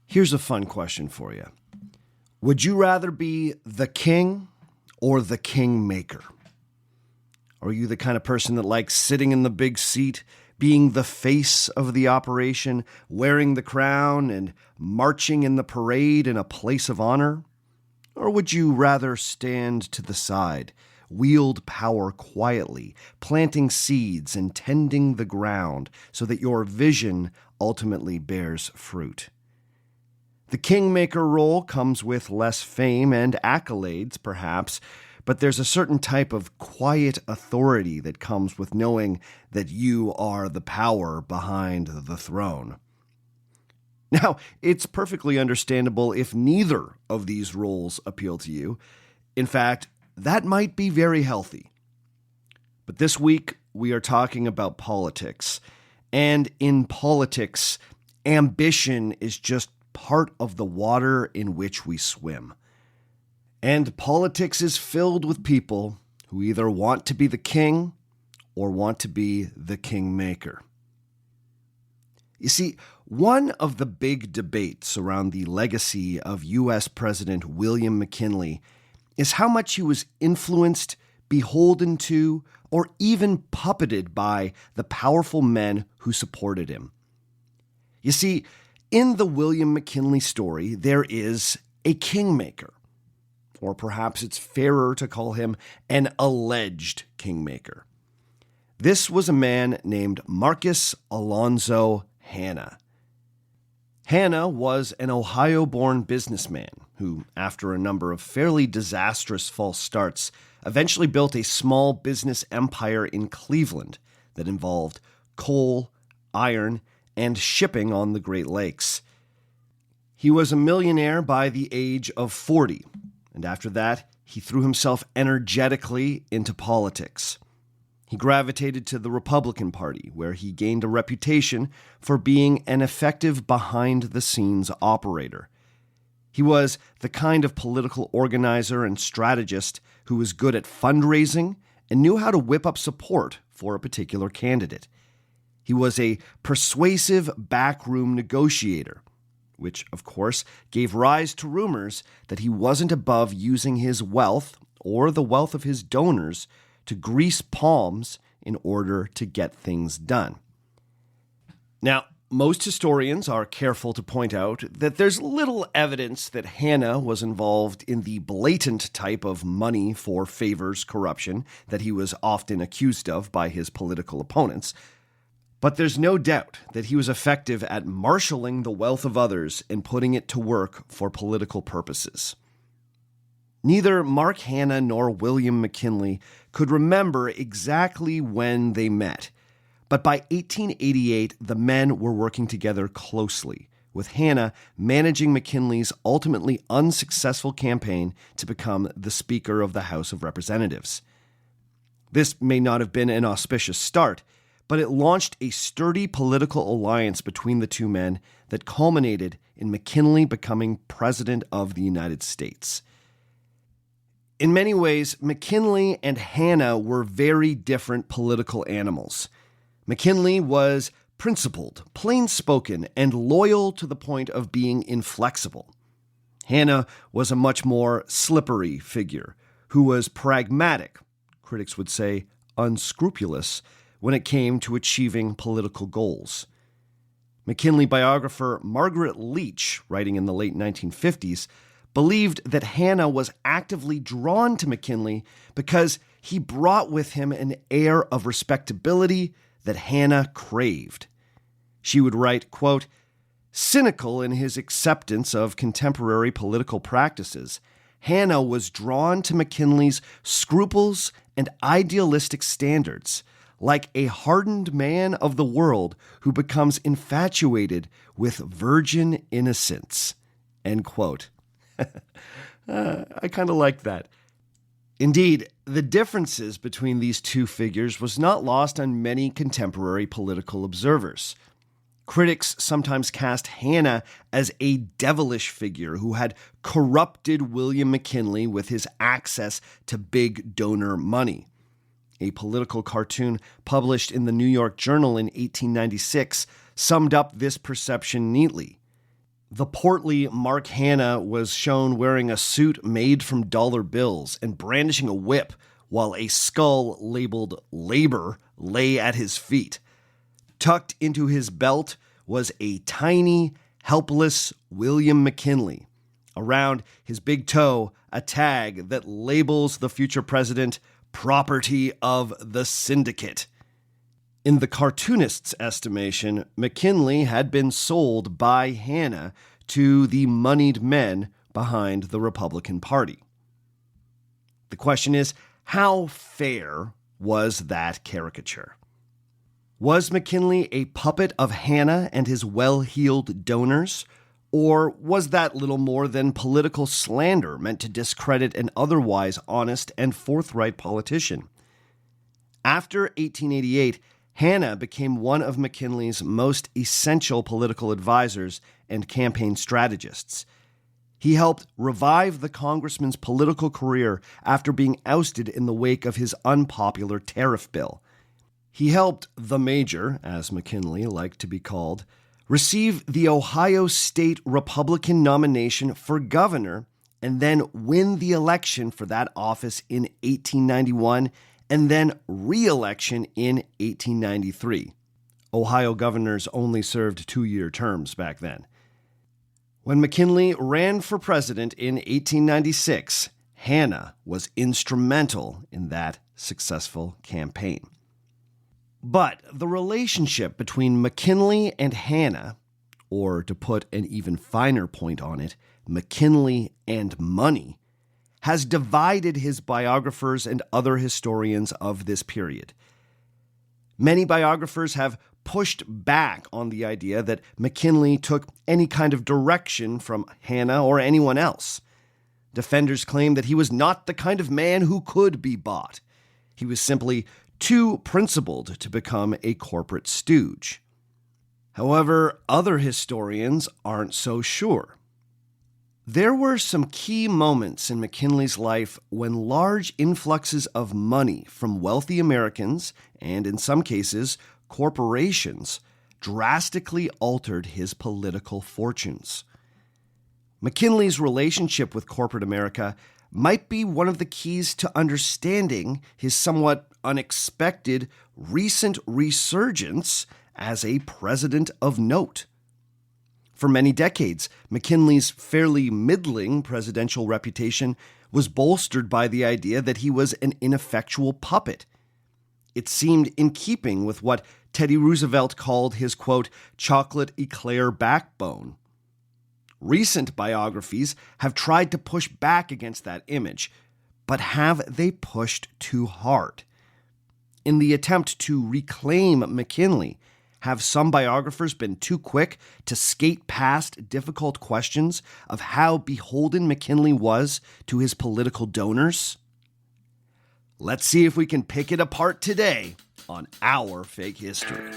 Here's a fun question for you. Would you rather be the king or the kingmaker? Are you the kind of person that likes sitting in the big seat, being the face of the operation, wearing the crown, and marching in the parade in a place of honor? Or would you rather stand to the side, wield power quietly, planting seeds and tending the ground so that your vision ultimately bears fruit? The kingmaker role comes with less fame and accolades, perhaps, but there's a certain type of quiet authority that comes with knowing that you are the power behind the throne. Now, it's perfectly understandable if neither of these roles appeal to you. In fact, that might be very healthy. But this week, we are talking about politics. And in politics, ambition is just part of the water in which we swim. And politics is filled with people who either want to be the king or want to be the kingmaker. You see, one of the big debates around the legacy of U.S. President William McKinley is how much he was influenced, beholden to, or even puppeted by the powerful men who supported him. You see, in the William McKinley story, there is a kingmaker, or perhaps it's fairer to call him an alleged kingmaker. This was a man named Marcus Alonzo Hanna. Hanna was an Ohio-born businessman who, after a number of fairly disastrous false starts, eventually built a small business empire in Cleveland that involved coal, iron, and shipping on the Great Lakes. He was a millionaire by the age of 40, and after that, he threw himself energetically into politics. He gravitated to the Republican Party, where he gained a reputation for being an effective behind-the-scenes operator. He was the kind of political organizer and strategist who was good at fundraising and knew how to whip up support for a particular candidate. He was a persuasive backroom negotiator, which, of course, gave rise to rumors that he wasn't above using his wealth or the wealth of his donors to grease palms in order to get things done. Now, most historians are careful to point out that there's little evidence that Hanna was involved in the blatant type of money for favors corruption that he was often accused of by his political opponents. But there's no doubt that he was effective at marshaling the wealth of others and putting it to work for political purposes. Neither Mark Hanna nor William McKinley could remember exactly when they met, but by 1888, the men were working together closely, with Hanna managing McKinley's ultimately unsuccessful campaign to become the Speaker of the House of Representatives. This may not have been an auspicious start, but it launched a sturdy political alliance between the two men that culminated in McKinley becoming President of the United States. In many ways, McKinley and Hanna were very different political animals. McKinley was principled, plain-spoken, and loyal to the point of being inflexible. Hanna was a much more slippery figure who was pragmatic, critics would say unscrupulous, when it came to achieving political goals. McKinley biographer Margaret Leach, writing in the late 1950s, believed that Hanna was actively drawn to McKinley because he brought with him an air of respectability that Hanna craved. She would write, quote, cynical in his acceptance of contemporary political practices, Hanna was drawn to McKinley's scruples and idealistic standards, like a hardened man of the world who becomes infatuated with virgin innocence, end quote. I kind of like that. Indeed, the differences between these two figures was not lost on many contemporary political observers. Critics sometimes cast Hanna as a devilish figure who had corrupted William McKinley with his access to big donor money. A political cartoon published in the New York Journal in 1896 summed up this perception neatly. The portly Mark Hanna was shown wearing a suit made from dollar bills and brandishing a whip while a skull labeled labor lay at his feet. Tucked into his belt was a tiny, helpless William McKinley. Around his big toe, a tag that labels the future president property of the syndicate. In the cartoonist's estimation, McKinley had been sold by Hanna to the moneyed men behind the Republican Party. The question is, how fair was that caricature? Was McKinley a puppet of Hanna and his well-heeled donors? Or was that little more than political slander meant to discredit an otherwise honest and forthright politician? After 1888, Hanna became one of McKinley's most essential political advisors and campaign strategists. He helped revive the congressman's political career after being ousted in the wake of his unpopular tariff bill. He helped the Major, as McKinley liked to be called, receive the Ohio State Republican nomination for governor and then win the election for that office in 1891 and then re-election in 1893. Ohio governors only served 2-year terms back then. When McKinley ran for president in 1896, Hanna was instrumental in that successful campaign. But the relationship between McKinley and Hanna, or to put an even finer point on it, McKinley and money, has divided his biographers and other historians of this period. Many biographers have pushed back on the idea that McKinley took any kind of direction from Hanna or anyone else. Defenders claim that he was not the kind of man who could be bought. He was simply too principled to become a corporate stooge. However, other historians aren't so sure. There were some key moments in McKinley's life when large influxes of money from wealthy Americans, and in some cases, corporations, drastically altered his political fortunes. McKinley's relationship with corporate America might be one of the keys to understanding his somewhat unexpected recent resurgence as a president of note. For many decades, McKinley's fairly middling presidential reputation was bolstered by the idea that he was an ineffectual puppet. It seemed in keeping with what Teddy Roosevelt called his, quote, chocolate eclair backbone. Recent biographies have tried to push back against that image, but have they pushed too hard? In the attempt to reclaim McKinley, have some biographers been too quick to skate past difficult questions of how beholden McKinley was to his political donors? Let's see if we can pick it apart today on Our Fake History.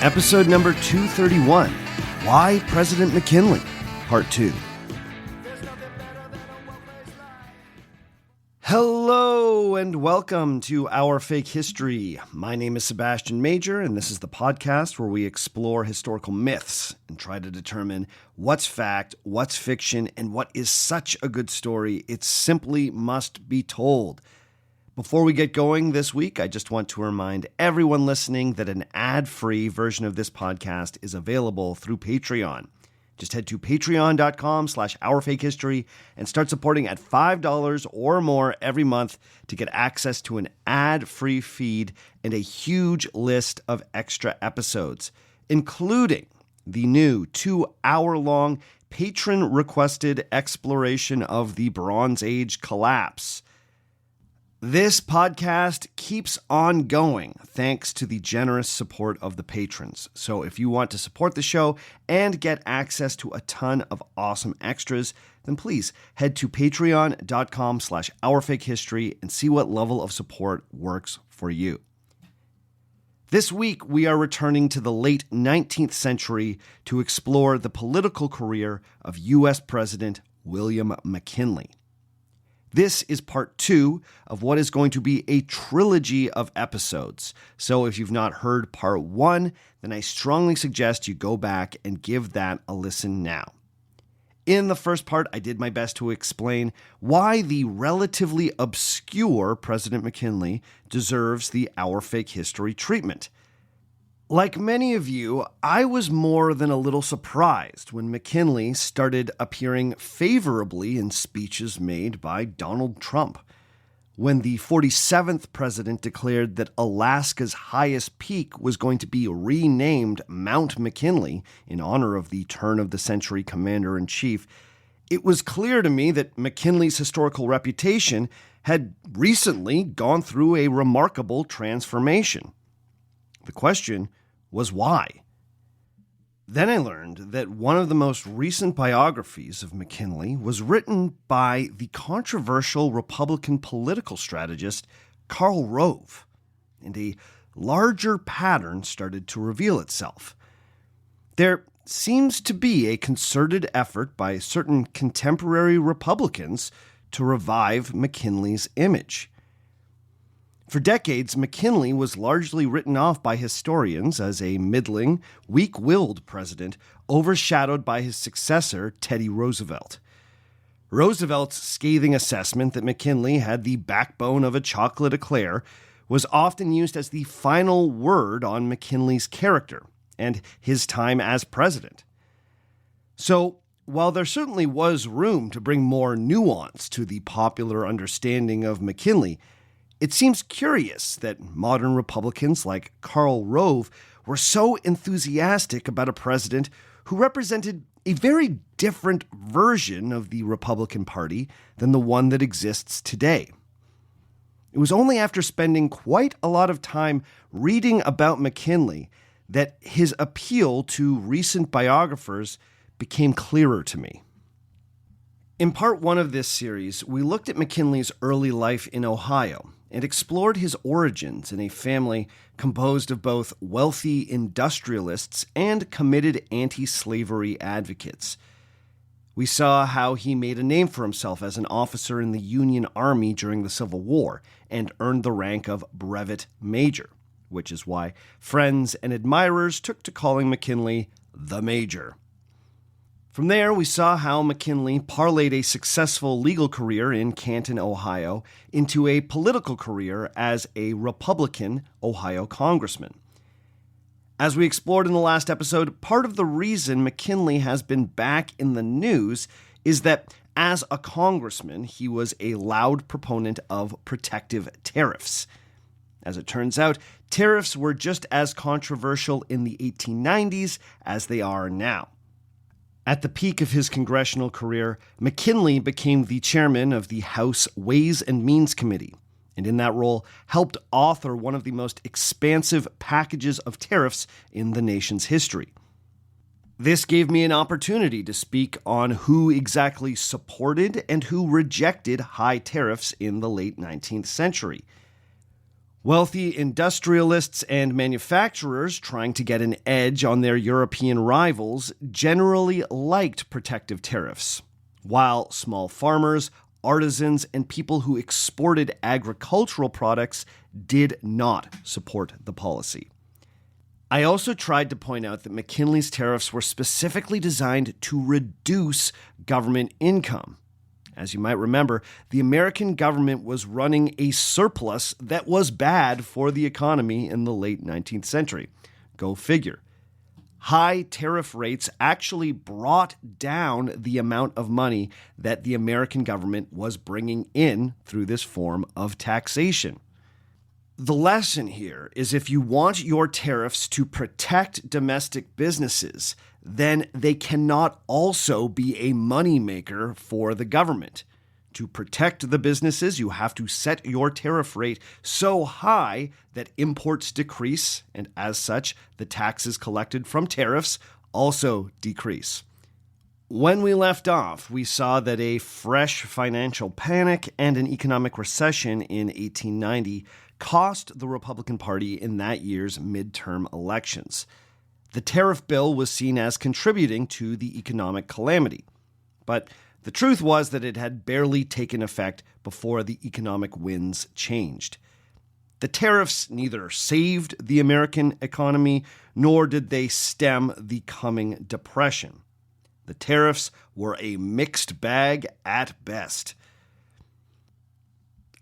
Episode number 231, Why President McKinley, Part 2. Hello and welcome to Our Fake History. My name is Sebastian Major, and this is the podcast where we explore historical myths and try to determine what's fact, what's fiction, and what is such a good story it simply must be told. Before we get going this week, I just want to remind everyone listening that an ad-free version of this podcast is available through Patreon. Just head to patreon.com/ourfakehistory and start supporting at $5 or more every month to get access to an ad-free feed and a huge list of extra episodes, including the new 2-hour-long patron-requested exploration of the Bronze Age collapse. This podcast keeps on going thanks to the generous support of the patrons. So if you want to support the show and get access to a ton of awesome extras, then please head to patreon.com/ourfakehistory and see what level of support works for you. This week, we are returning to the late 19th century to explore the political career of U.S. President William McKinley. This is part 2 of what is going to be a trilogy of episodes. So if you've not heard part 1, then I strongly suggest you go back and give that a listen now. In the first part, I did my best to explain why the relatively obscure President McKinley deserves the Our Fake History treatment. Like many of you, I was more than a little surprised when McKinley started appearing favorably in speeches made by Donald Trump. When the 47th president declared that Alaska's highest peak was going to be renamed Mount McKinley in honor of the turn-of-the-century commander-in-chief, it was clear to me that McKinley's historical reputation had recently gone through a remarkable transformation. The question was why? Then I learned that one of the most recent biographies of McKinley was written by the controversial Republican political strategist Karl Rove, and a larger pattern started to reveal itself. There seems to be a concerted effort by certain contemporary Republicans to revive McKinley's image. For decades, McKinley was largely written off by historians as a middling, weak-willed president, overshadowed by his successor, Teddy Roosevelt. Roosevelt's scathing assessment that McKinley had the backbone of a chocolate eclair was often used as the final word on McKinley's character and his time as president. So, while there certainly was room to bring more nuance to the popular understanding of McKinley, it seems curious that modern Republicans like Karl Rove were so enthusiastic about a president who represented a very different version of the Republican Party than the one that exists today. It was only after spending quite a lot of time reading about McKinley that his appeal to recent biographers became clearer to me. In part 1 of this series, we looked at McKinley's early life in Ohio and explored his origins in a family composed of both wealthy industrialists and committed anti-slavery advocates. We saw how he made a name for himself as an officer in the Union Army during the Civil War and earned the rank of brevet major, which is why friends and admirers took to calling McKinley the Major. From there, we saw how McKinley parlayed a successful legal career in Canton, Ohio, into a political career as a Republican Ohio congressman. As we explored in the last episode, part of the reason McKinley has been back in the news is that as a congressman, he was a loud proponent of protective tariffs. As it turns out, tariffs were just as controversial in the 1890s as they are now. At the peak of his congressional career, McKinley became the chairman of the House Ways and Means Committee, and in that role helped author one of the most expansive packages of tariffs in the nation's history. This gave me an opportunity to speak on who exactly supported and who rejected high tariffs in the late 19th century. Wealthy industrialists and manufacturers trying to get an edge on their European rivals generally liked protective tariffs, while small farmers, artisans, and people who exported agricultural products did not support the policy. I also tried to point out that McKinley's tariffs were specifically designed to reduce government income. As you might remember, the American government was running a surplus that was bad for the economy in the late 19th century. Go figure. High tariff rates actually brought down the amount of money that the American government was bringing in through this form of taxation. The lesson here is if you want your tariffs to protect domestic businesses, then they cannot also be a moneymaker for the government. To protect the businesses, you have to set your tariff rate so high that imports decrease, and as such, the taxes collected from tariffs also decrease. When we left off, we saw that a fresh financial panic and an economic recession in 1890 cost the Republican Party in that year's midterm elections. The tariff bill was seen as contributing to the economic calamity, but the truth was that it had barely taken effect before the economic winds changed. The tariffs neither saved the American economy nor did they stem the coming depression. The tariffs were a mixed bag at best.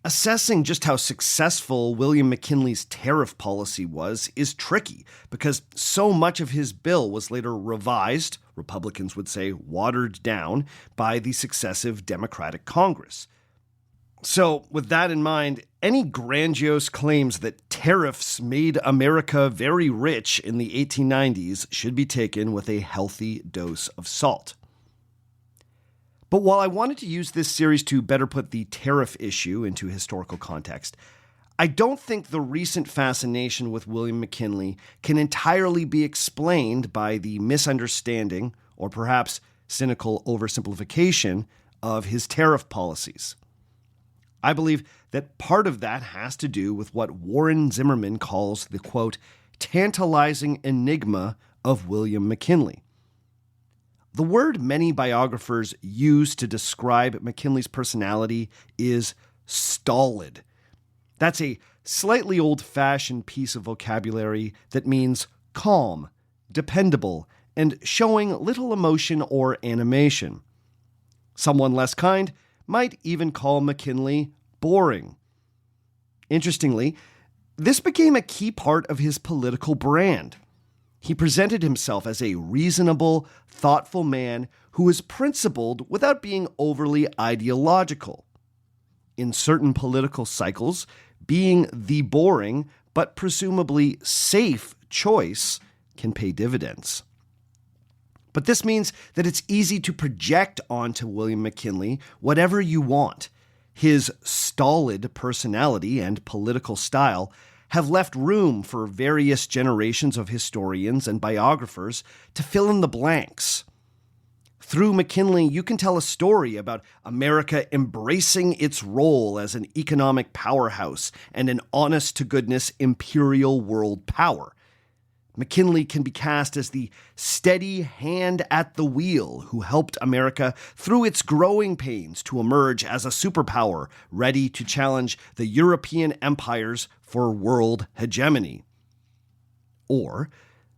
Assessing just how successful William McKinley's tariff policy was is tricky because so much of his bill was later revised, Republicans would say watered down, by the successive Democratic Congress. So, with that in mind, any grandiose claims that tariffs made America very rich in the 1890s should be taken with a healthy dose of salt. But while I wanted to use this series to better put the tariff issue into historical context, I don't think the recent fascination with William McKinley can entirely be explained by the misunderstanding, or perhaps cynical oversimplification, of his tariff policies. I believe that part of that has to do with what Warren Zimmerman calls the, quote, tantalizing enigma of William McKinley. The word many biographers use to describe McKinley's personality is stolid. That's a slightly old-fashioned piece of vocabulary that means calm, dependable, and showing little emotion or animation. Someone less kind might even call McKinley boring. Interestingly, this became a key part of his political brand. He presented himself as a reasonable, thoughtful man who was principled without being overly ideological. In certain political cycles, being the boring but presumably safe choice can pay dividends. But this means that it's easy to project onto William McKinley whatever you want. His stolid personality and political style have left room for various generations of historians and biographers to fill in the blanks. Through McKinley, you can tell a story about America embracing its role as an economic powerhouse and an honest-to-goodness imperial world power. McKinley can be cast as the steady hand at the wheel who helped America through its growing pains to emerge as a superpower ready to challenge the European empires for world hegemony. Or,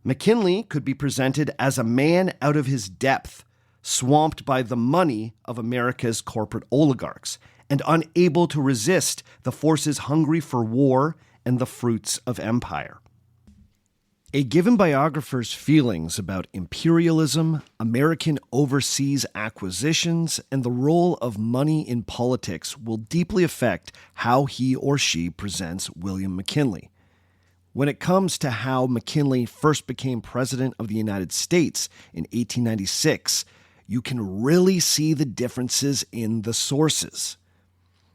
McKinley could be presented as a man out of his depth, swamped by the money of America's corporate oligarchs, and unable to resist the forces hungry for war and the fruits of empire. A given biographer's feelings about imperialism, American overseas acquisitions, and the role of money in politics will deeply affect how he or she presents William McKinley. When it comes to how McKinley first became president of the United States in 1896, you can really see the differences in the sources.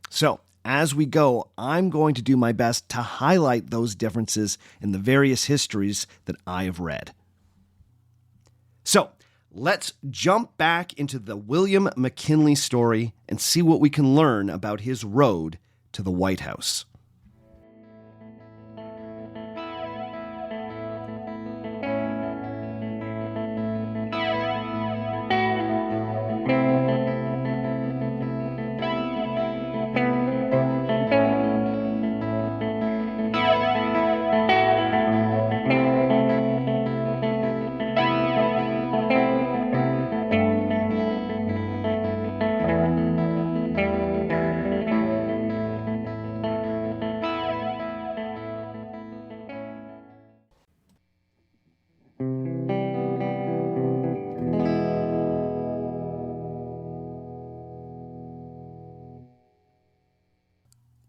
So, as we go, I'm going to do my best to highlight those differences in the various histories that I have read. So, let's jump back into the William McKinley story and see what we can learn about his road to the White House.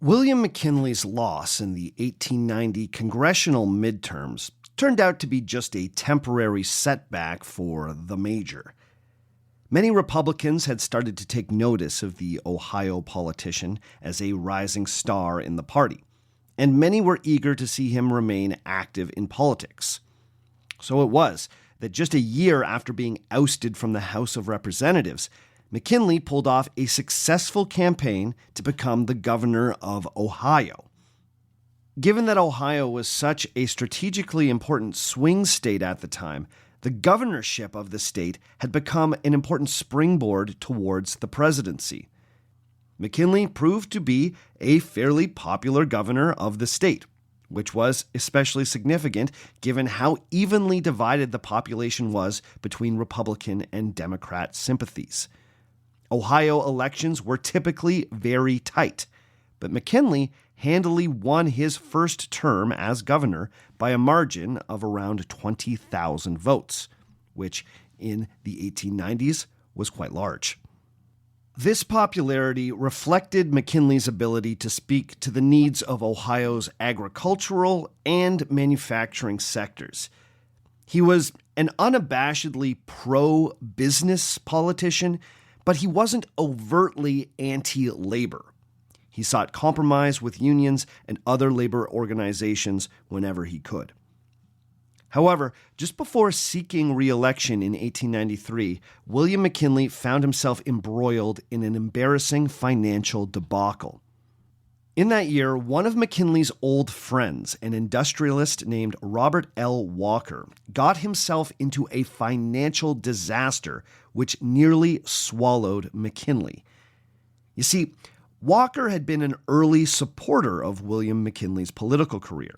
William McKinley's loss in the 1890 congressional midterms turned out to be just a temporary setback for the major. Many Republicans had started to take notice of the Ohio politician as a rising star in the party, and many were eager to see him remain active in politics. So it was that just a year after being ousted from the House of Representatives, McKinley pulled off a successful campaign to become the governor of Ohio. Given that Ohio was such a strategically important swing state at the time, the governorship of the state had become an important springboard towards the presidency. McKinley proved to be a fairly popular governor of the state, which was especially significant given how evenly divided the population was between Republican and Democrat sympathies. Ohio elections were typically very tight, but McKinley handily won his first term as governor by a margin of around 20,000 votes, which in the 1890s was quite large. This popularity reflected McKinley's ability to speak to the needs of Ohio's agricultural and manufacturing sectors. He was an unabashedly pro-business politician, but he wasn't overtly anti-labor. He sought compromise with unions and other labor organizations whenever he could. However, just before seeking re-election in 1893, William McKinley found himself embroiled in an embarrassing financial debacle. In that year, one of McKinley's old friends, an industrialist named Robert L. Walker, got himself into a financial disaster which nearly swallowed McKinley. You see, Walker had been an early supporter of William McKinley's political career.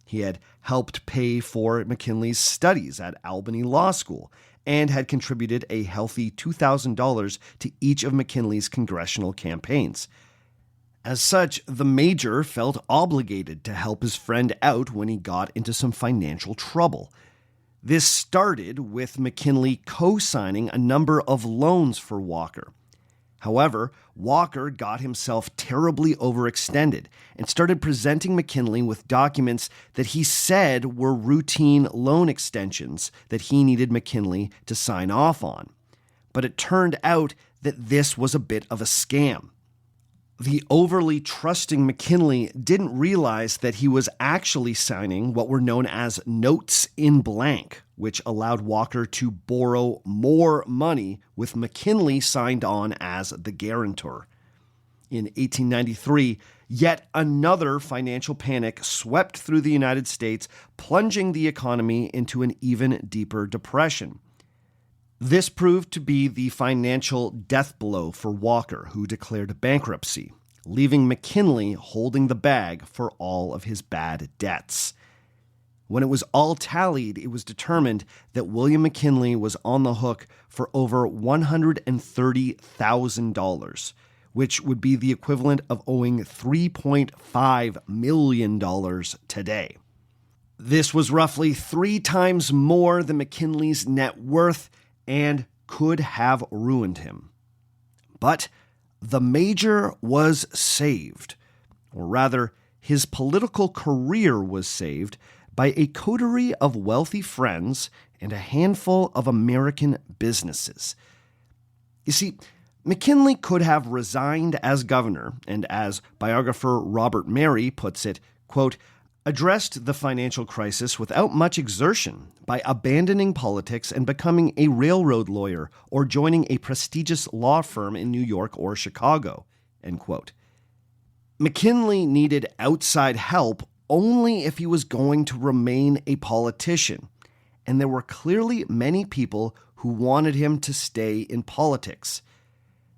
He had helped pay for McKinley's studies at Albany Law School and had contributed a healthy $2,000 to each of McKinley's congressional campaigns. As such, the major felt obligated to help his friend out when he got into some financial trouble. This started with McKinley co-signing a number of loans for Walker. However, Walker got himself terribly overextended and started presenting McKinley with documents that he said were routine loan extensions that he needed McKinley to sign off on. But it turned out that this was a bit of a scam. The overly trusting McKinley didn't realize that he was actually signing what were known as notes in blank, which allowed Walker to borrow more money with McKinley signed on as the guarantor. In 1893, yet another financial panic swept through the United States, plunging the economy into an even deeper depression. This proved to be the financial death blow for Walker, who declared bankruptcy, leaving McKinley holding the bag for all of his bad debts. When it was all tallied, it was determined that William McKinley was on the hook for over $130,000, which would be the equivalent of owing $3.5 million today. This was roughly 3 times more than McKinley's net worth and could have ruined him. But the major was saved, or rather, his political career was saved by a coterie of wealthy friends and a handful of American businesses. You see, McKinley could have resigned as governor and, as biographer Robert Mary puts it, quote, addressed the financial crisis without much exertion by abandoning politics and becoming a railroad lawyer or joining a prestigious law firm in New York or Chicago, end quote. McKinley needed outside help only if he was going to remain a politician, and there were clearly many people who wanted him to stay in politics.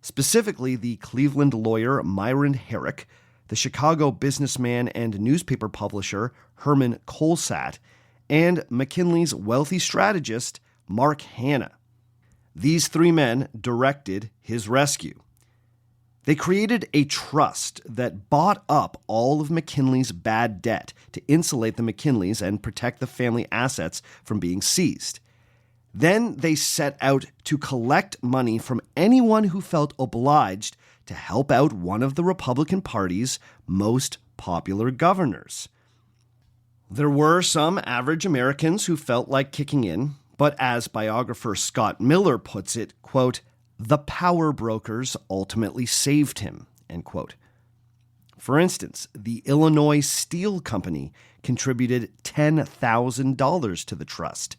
Specifically, the Cleveland lawyer Myron Herrick, the Chicago businessman and newspaper publisher Herman Colsatt, and McKinley's wealthy strategist Mark Hanna. These 3 men directed his rescue. They created a trust that bought up all of McKinley's bad debt to insulate the McKinleys and protect the family assets from being seized. Then they set out to collect money from anyone who felt obliged to help out one of the Republican Party's most popular governors. There were some average Americans who felt like kicking in, but as biographer Scott Miller puts it, quote, the power brokers ultimately saved him, end quote. For instance, the Illinois Steel Company contributed $10,000 to the trust.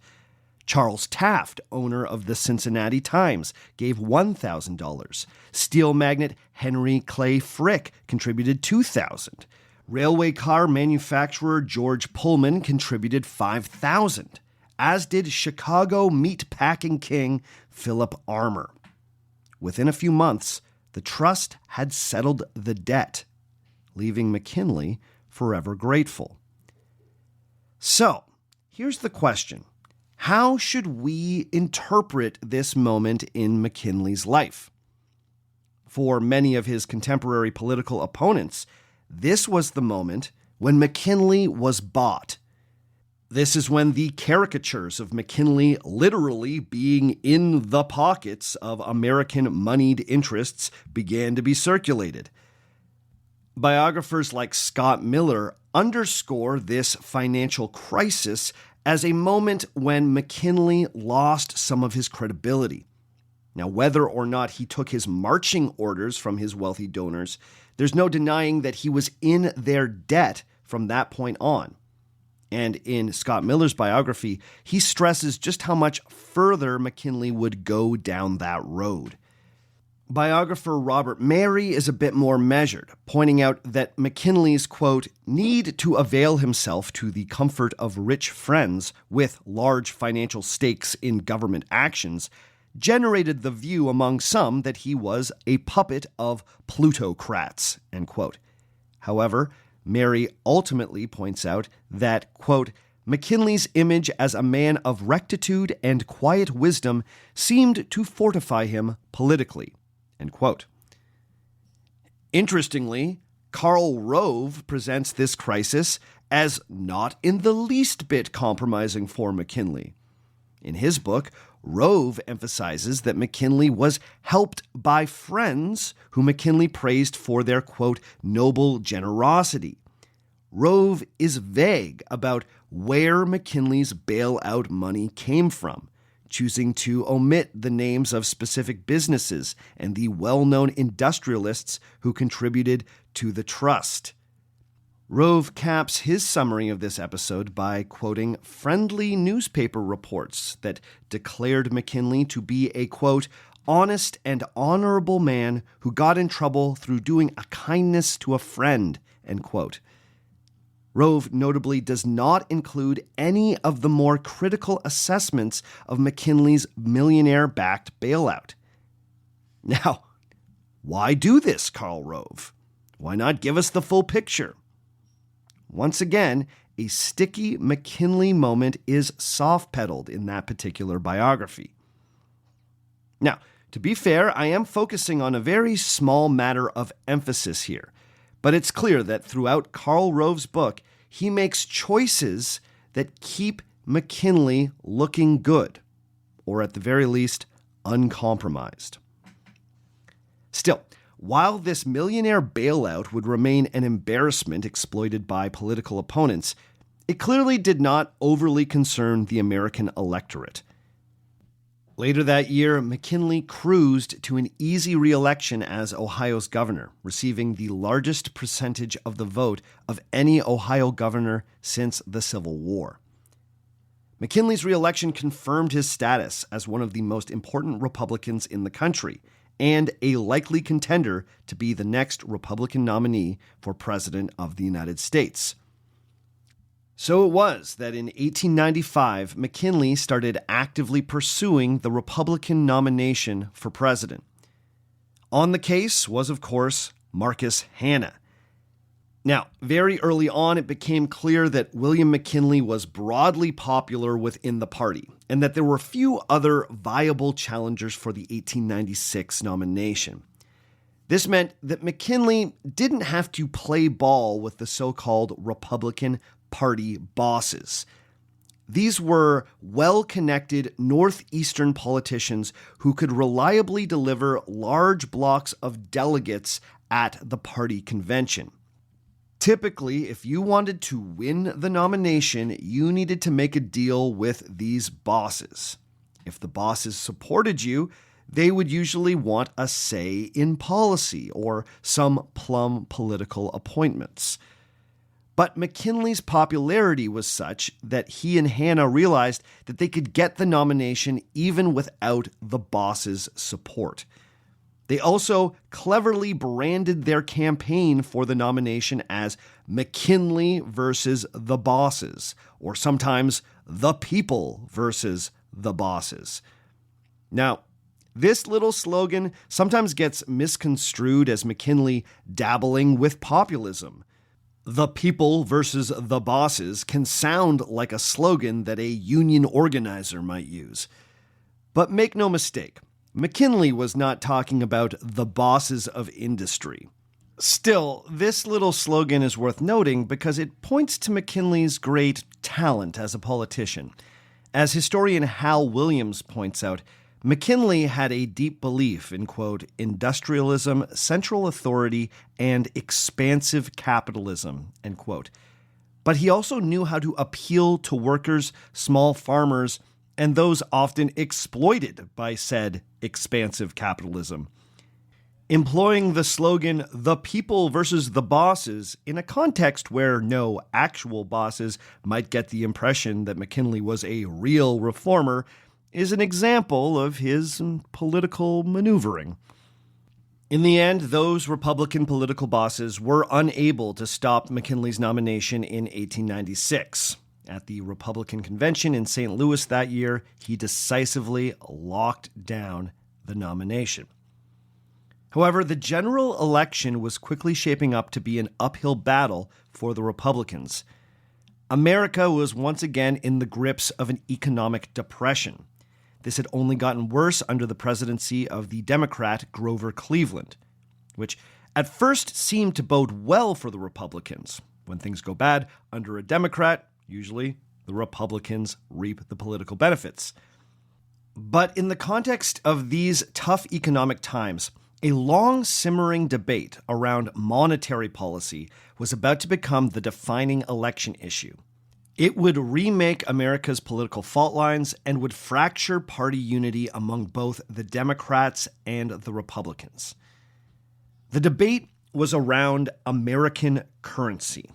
Charles Taft, owner of the Cincinnati Times, gave $1,000. Steel magnate Henry Clay Frick contributed $2,000. Railway car manufacturer George Pullman contributed $5,000, as did Chicago meat packing king Philip Armour. Within a few months, the trust had settled the debt, leaving McKinley forever grateful. So, here's the question. How should we interpret this moment in McKinley's life? For many of his contemporary political opponents, this was the moment when McKinley was bought. This is when the caricatures of McKinley literally being in the pockets of American moneyed interests began to be circulated. Biographers like Scott Miller underscore this financial crisis as a moment when McKinley lost some of his credibility. Now, whether or not he took his marching orders from his wealthy donors, there's no denying that he was in their debt from that point on. And in Scott Miller's biography, he stresses just how much further McKinley would go down that road. Biographer Robert Mary is a bit more measured, pointing out that McKinley's, quote, need to avail himself to the comfort of rich friends with large financial stakes in government actions generated the view among some that he was a puppet of plutocrats, end quote. However, Mary ultimately points out that, quote, McKinley's image as a man of rectitude and quiet wisdom seemed to fortify him politically, end quote. Interestingly, Karl Rove presents this crisis as not in the least bit compromising for McKinley. In his book, Rove emphasizes that McKinley was helped by friends who McKinley praised for their, quote, noble generosity. Rove is vague about where McKinley's bailout money came from, choosing to omit the names of specific businesses and the well-known industrialists who contributed to the trust. Rove caps his summary of this episode by quoting friendly newspaper reports that declared McKinley to be a, quote, honest and honorable man who got in trouble through doing a kindness to a friend, end quote. Rove notably does not include any of the more critical assessments of McKinley's millionaire-backed bailout. Now, why do this, Karl Rove? Why not give us the full picture? Once again, a sticky McKinley moment is soft-pedaled in that particular biography. Now, to be fair, I am focusing on a very small matter of emphasis here, but it's clear that throughout Karl Rove's book, he makes choices that keep McKinley looking good, or at the very least, uncompromised. Still, while this millionaire bailout would remain an embarrassment exploited by political opponents, it clearly did not overly concern the American electorate. Later that year, McKinley cruised to an easy re-election as Ohio's governor, receiving the largest percentage of the vote of any Ohio governor since the Civil War. McKinley's re-election confirmed his status as one of the most important Republicans in the country, and a likely contender to be the next Republican nominee for President of the United States. So it was that in 1895, McKinley started actively pursuing the Republican nomination for president. On the case was, of course, Marcus Hanna. Now, very early on, it became clear that William McKinley was broadly popular within the party, and that there were few other viable challengers for the 1896 nomination. This meant that McKinley didn't have to play ball with the so-called Republican Party bosses. These were well-connected Northeastern politicians who could reliably deliver large blocks of delegates at the party convention. Typically, if you wanted to win the nomination, you needed to make a deal with these bosses. If the bosses supported you, they would usually want a say in policy or some plum political appointments. But McKinley's popularity was such that he and Hanna realized that they could get the nomination even without the boss's support. They also cleverly branded their campaign for the nomination as McKinley versus the bosses, or sometimes the people versus the bosses. Now, this little slogan sometimes gets misconstrued as McKinley dabbling with populism. The people versus the bosses can sound like a slogan that a union organizer might use. But make no mistake, McKinley was not talking about the bosses of industry. Still, this little slogan is worth noting because it points to McKinley's great talent as a politician. As historian Hal Williams points out, McKinley had a deep belief in, quote, industrialism, central authority, and expansive capitalism, end quote. But he also knew how to appeal to workers, small farmers, and those often exploited by said expansive capitalism. Employing the slogan, the people versus the bosses, in a context where no actual bosses might get the impression that McKinley was a real reformer, is an example of his political maneuvering. In the end, those Republican political bosses were unable to stop McKinley's nomination in 1896. At the Republican convention in St. Louis that year, he decisively locked down the nomination. However, the general election was quickly shaping up to be an uphill battle for the Republicans. America was once again in the grips of an economic depression. This had only gotten worse under the presidency of the Democrat Grover Cleveland, which at first seemed to bode well for the Republicans. When things go bad under a Democrat, usually the Republicans reap the political benefits. But in the context of these tough economic times, a long simmering debate around monetary policy was about to become the defining election issue. It would remake America's political fault lines and would fracture party unity among both the Democrats and the Republicans. The debate was around American currency.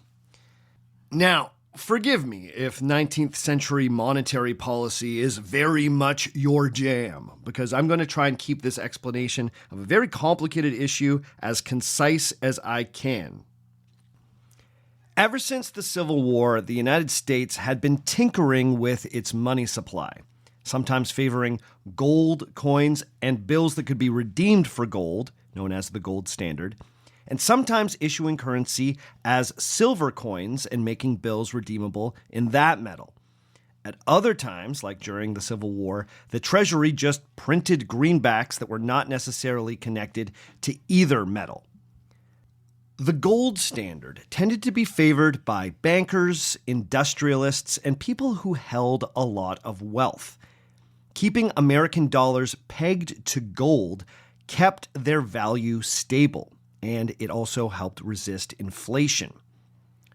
Now, forgive me if 19th century monetary policy is very much your jam, because I'm going to try and keep this explanation of a very complicated issue as concise as I can. Ever since the Civil War, the United States had been tinkering with its money supply, sometimes favoring gold coins and bills that could be redeemed for gold, known as the gold standard, and sometimes issuing currency as silver coins and making bills redeemable in that metal. At other times, like during the Civil War, the Treasury just printed greenbacks that were not necessarily connected to either metal. The gold standard tended to be favored by bankers, industrialists, and people who held a lot of wealth. Keeping American dollars pegged to gold kept their value stable, and it also helped resist inflation.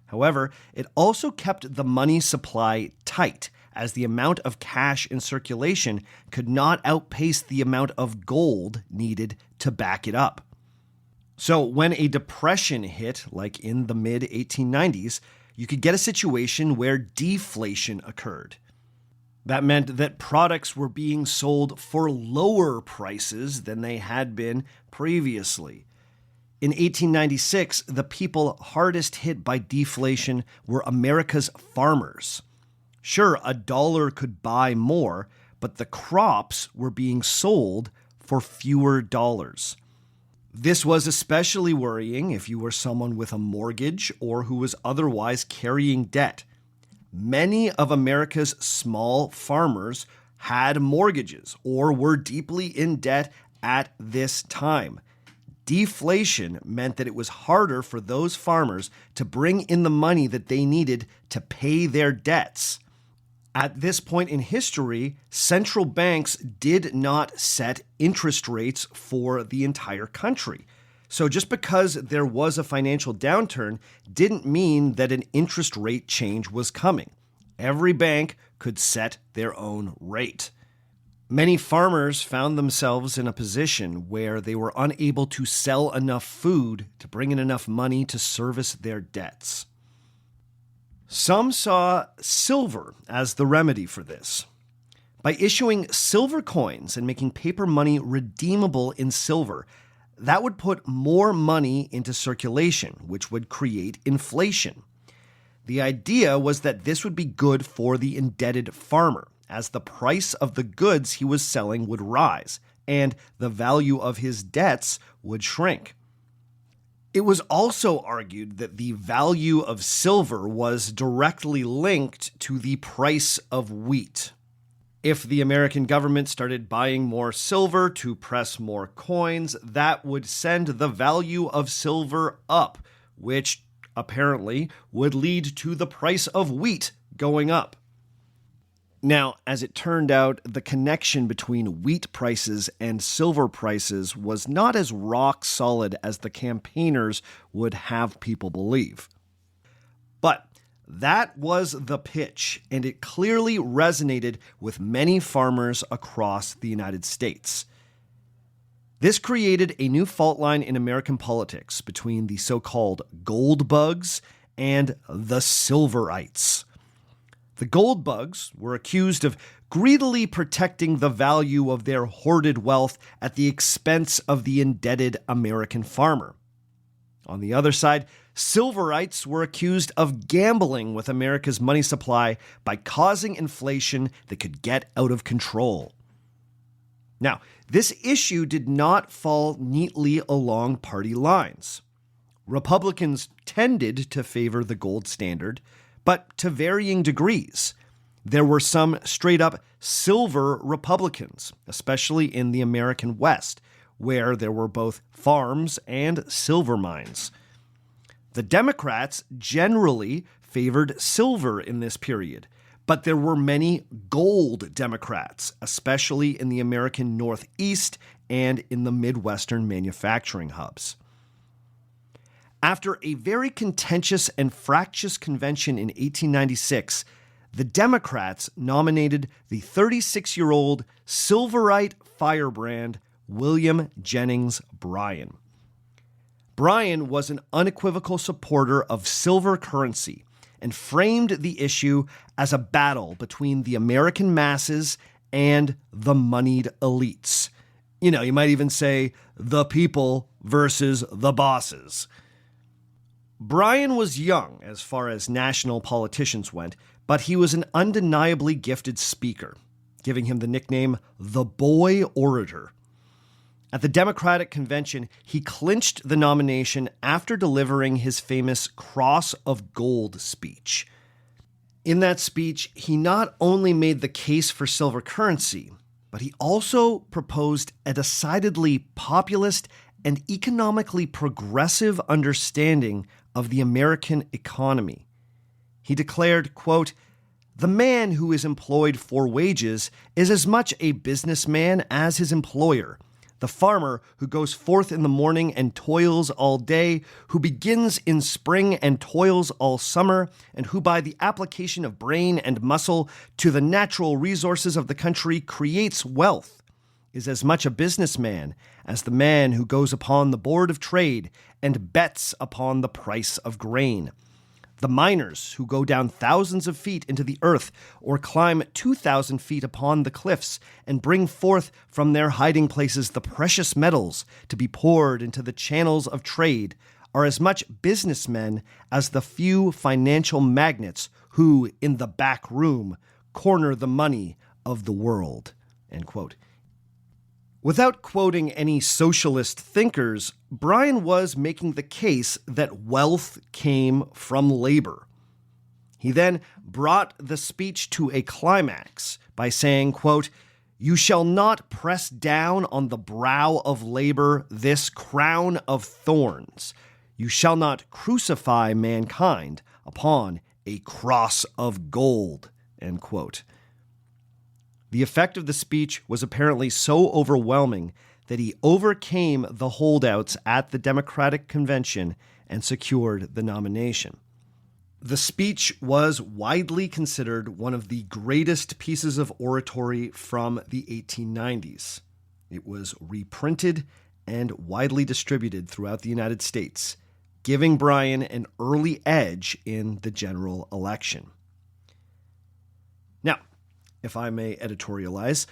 However, it also kept the money supply tight, as the amount of cash in circulation could not outpace the amount of gold needed to back it up. So when a depression hit, like in the mid-1890s, you could get a situation where deflation occurred. That meant that products were being sold for lower prices than they had been previously. In 1896, the people hardest hit by deflation were America's farmers. Sure, a dollar could buy more, but the crops were being sold for fewer dollars. This was especially worrying if you were someone with a mortgage or who was otherwise carrying debt. Many of America's small farmers had mortgages or were deeply in debt at this time. Deflation meant that it was harder for those farmers to bring in the money that they needed to pay their debts. At this point in history, central banks did not set interest rates for the entire country. So just because there was a financial downturn didn't mean that an interest rate change was coming. Every bank could set their own rate. Many farmers found themselves in a position where they were unable to sell enough food to bring in enough money to service their debts. Some saw silver as the remedy for this. By issuing silver coins and making paper money redeemable in silver, that would put more money into circulation, which would create inflation. The idea was that this would be good for the indebted farmer, as the price of the goods he was selling would rise, and the value of his debts would shrink. It was also argued that the value of silver was directly linked to the price of wheat. If the American government started buying more silver to press more coins, that would send the value of silver up, which apparently would lead to the price of wheat going up. Now, as it turned out, the connection between wheat prices and silver prices was not as rock solid as the campaigners would have people believe. But that was the pitch, and it clearly resonated with many farmers across the United States. This created a new fault line in American politics between the so-called gold bugs and the silverites. The gold bugs were accused of greedily protecting the value of their hoarded wealth at the expense of the indebted American farmer. On the other side, silverites were accused of gambling with America's money supply by causing inflation that could get out of control. Now, this issue did not fall neatly along party lines. Republicans tended to favor the gold standard, but to varying degrees. There were some straight-up silver Republicans, especially in the American West, where there were both farms and silver mines. The Democrats generally favored silver in this period, but there were many gold Democrats, especially in the American Northeast and in the Midwestern manufacturing hubs. After a very contentious and fractious convention in 1896, the Democrats nominated the 36-year-old silverite firebrand William Jennings Bryan. Bryan was an unequivocal supporter of silver currency and framed the issue as a battle between the American masses and the moneyed elites. You know, you might even say the people versus the bosses. Bryan was young as far as national politicians went, but he was an undeniably gifted speaker, giving him the nickname the Boy Orator. At the Democratic Convention, he clinched the nomination after delivering his famous Cross of Gold speech. In that speech, he not only made the case for silver currency, but he also proposed a decidedly populist and economically progressive understanding of the American economy. He declared, quote, "The man who is employed for wages is as much a businessman as his employer. The farmer who goes forth in the morning and toils all day, who begins in spring and toils all summer, and who by the application of brain and muscle to the natural resources of the country creates wealth, is as much a businessman as the man who goes upon the board of trade and bets upon the price of grain. The miners who go down thousands of feet into the earth or climb 2,000 feet upon the cliffs and bring forth from their hiding places the precious metals to be poured into the channels of trade are as much businessmen as the few financial magnates who, in the back room, corner the money of the world." End quote. Without quoting any socialist thinkers, Bryan was making the case that wealth came from labor. He then brought the speech to a climax by saying, quote, "You shall not press down on the brow of labor this crown of thorns. You shall not crucify mankind upon a cross of gold." End quote. The effect of the speech was apparently so overwhelming that he overcame the holdouts at the Democratic Convention and secured the nomination. The speech was widely considered one of the greatest pieces of oratory from the 1890s. It was reprinted and widely distributed throughout the United States, giving Bryan an early edge in the general election. Now, if I may editorialize,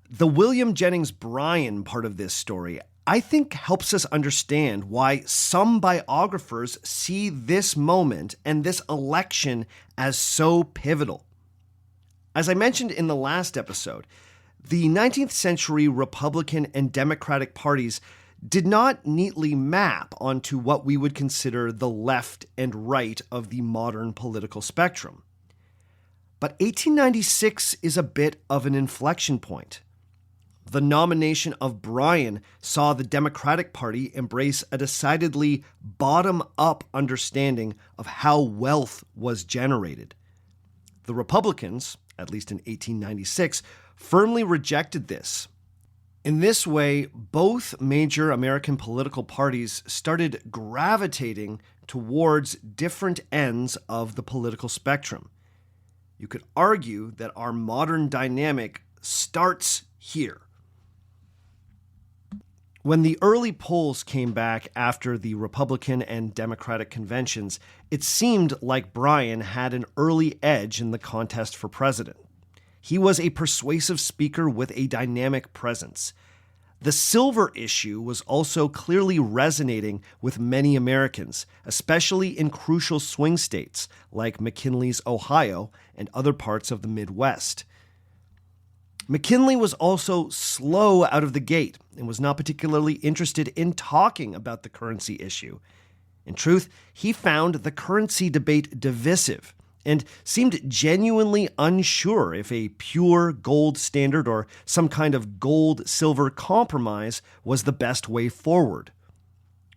the William Jennings Bryan part of this story, I think, helps us understand why some biographers see this moment and this election as so pivotal. As I mentioned in the last episode, the 19th century Republican and Democratic parties did not neatly map onto what we would consider the left and right of the modern political spectrum. But 1896 is a bit of an inflection point. The nomination of Bryan saw the Democratic Party embrace a decidedly bottom-up understanding of how wealth was generated. The Republicans, at least in 1896, firmly rejected this. In this way, both major American political parties started gravitating towards different ends of the political spectrum. You could argue that our modern dynamic starts here. When the early polls came back after the Republican and Democratic conventions, it seemed like Bryan had an early edge in the contest for president. He was a persuasive speaker with a dynamic presence. The silver issue was also clearly resonating with many Americans, especially in crucial swing states like McKinley's Ohio and other parts of the Midwest. McKinley was also slow out of the gate and was not particularly interested in talking about the currency issue. In truth, he found the currency debate divisive and seemed genuinely unsure if a pure gold standard or some kind of gold-silver compromise was the best way forward.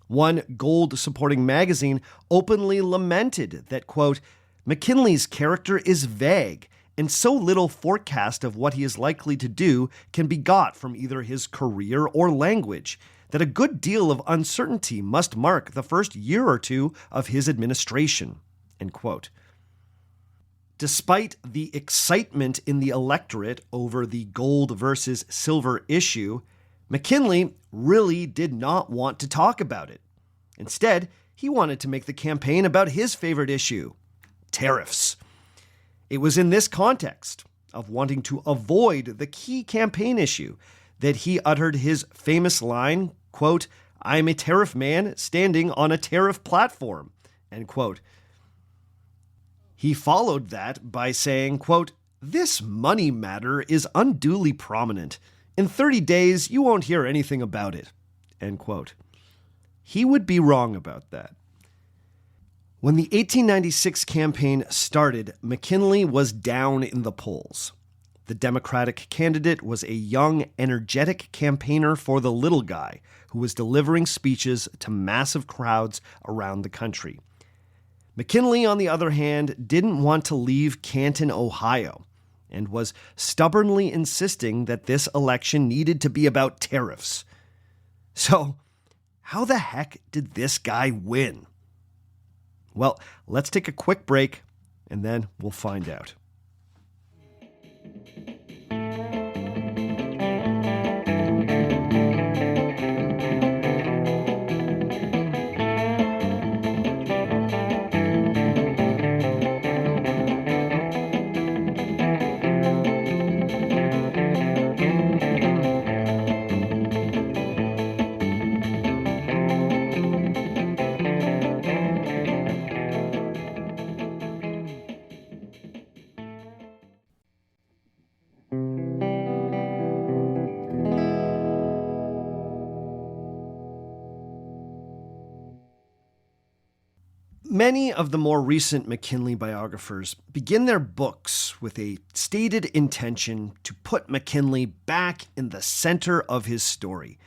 One gold-supporting magazine openly lamented that, quote, "McKinley's character is vague, and so little forecast of what he is likely to do can be got from either his career or language, that a good deal of uncertainty must mark the first year or two of his administration," end quote. Despite the excitement in the electorate over the gold versus silver issue, McKinley really did not want to talk about it. Instead, he wanted to make the campaign about his favorite issue, tariffs. It was in this context of wanting to avoid the key campaign issue that he uttered his famous line, quote, "I'm a tariff man standing on a tariff platform," end quote. He followed that by saying, quote, "This money matter is unduly prominent. In 30 days, you won't hear anything about it," end quote. He would be wrong about that. When the 1896 campaign started, McKinley was down in the polls. The Democratic candidate was a young, energetic campaigner for the little guy who was delivering speeches to massive crowds around the country. McKinley, on the other hand, didn't want to leave Canton, Ohio, and was stubbornly insisting that this election needed to be about tariffs. So, how the heck did this guy win? Well, let's take a quick break, and then we'll find out. Many of the more recent McKinley biographers begin their books with a stated intention to put McKinley back in the center of his story.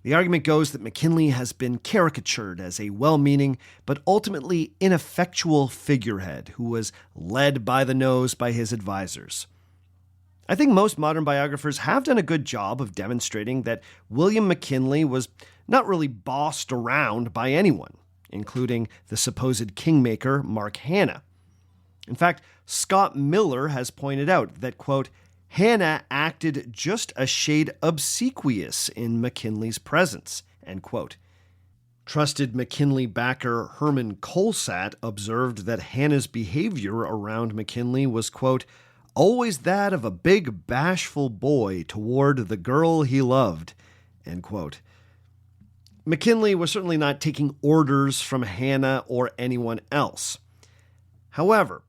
The argument goes that McKinley has been caricatured as a well-meaning but ultimately ineffectual figurehead who was led by the nose by his advisors. I think most modern biographers have done a good job of demonstrating that William McKinley was not really bossed around by anyone. including the supposed kingmaker Mark Hanna. In fact, Scott Miller has pointed out that, quote, Hanna acted just a shade obsequious in McKinley's presence, end quote. Trusted McKinley backer Herman Colsatt observed that Hanna's behavior around McKinley was, quote, always that of a big bashful boy toward the girl he loved, end quote. McKinley was certainly not taking orders from Hanna or anyone else. However,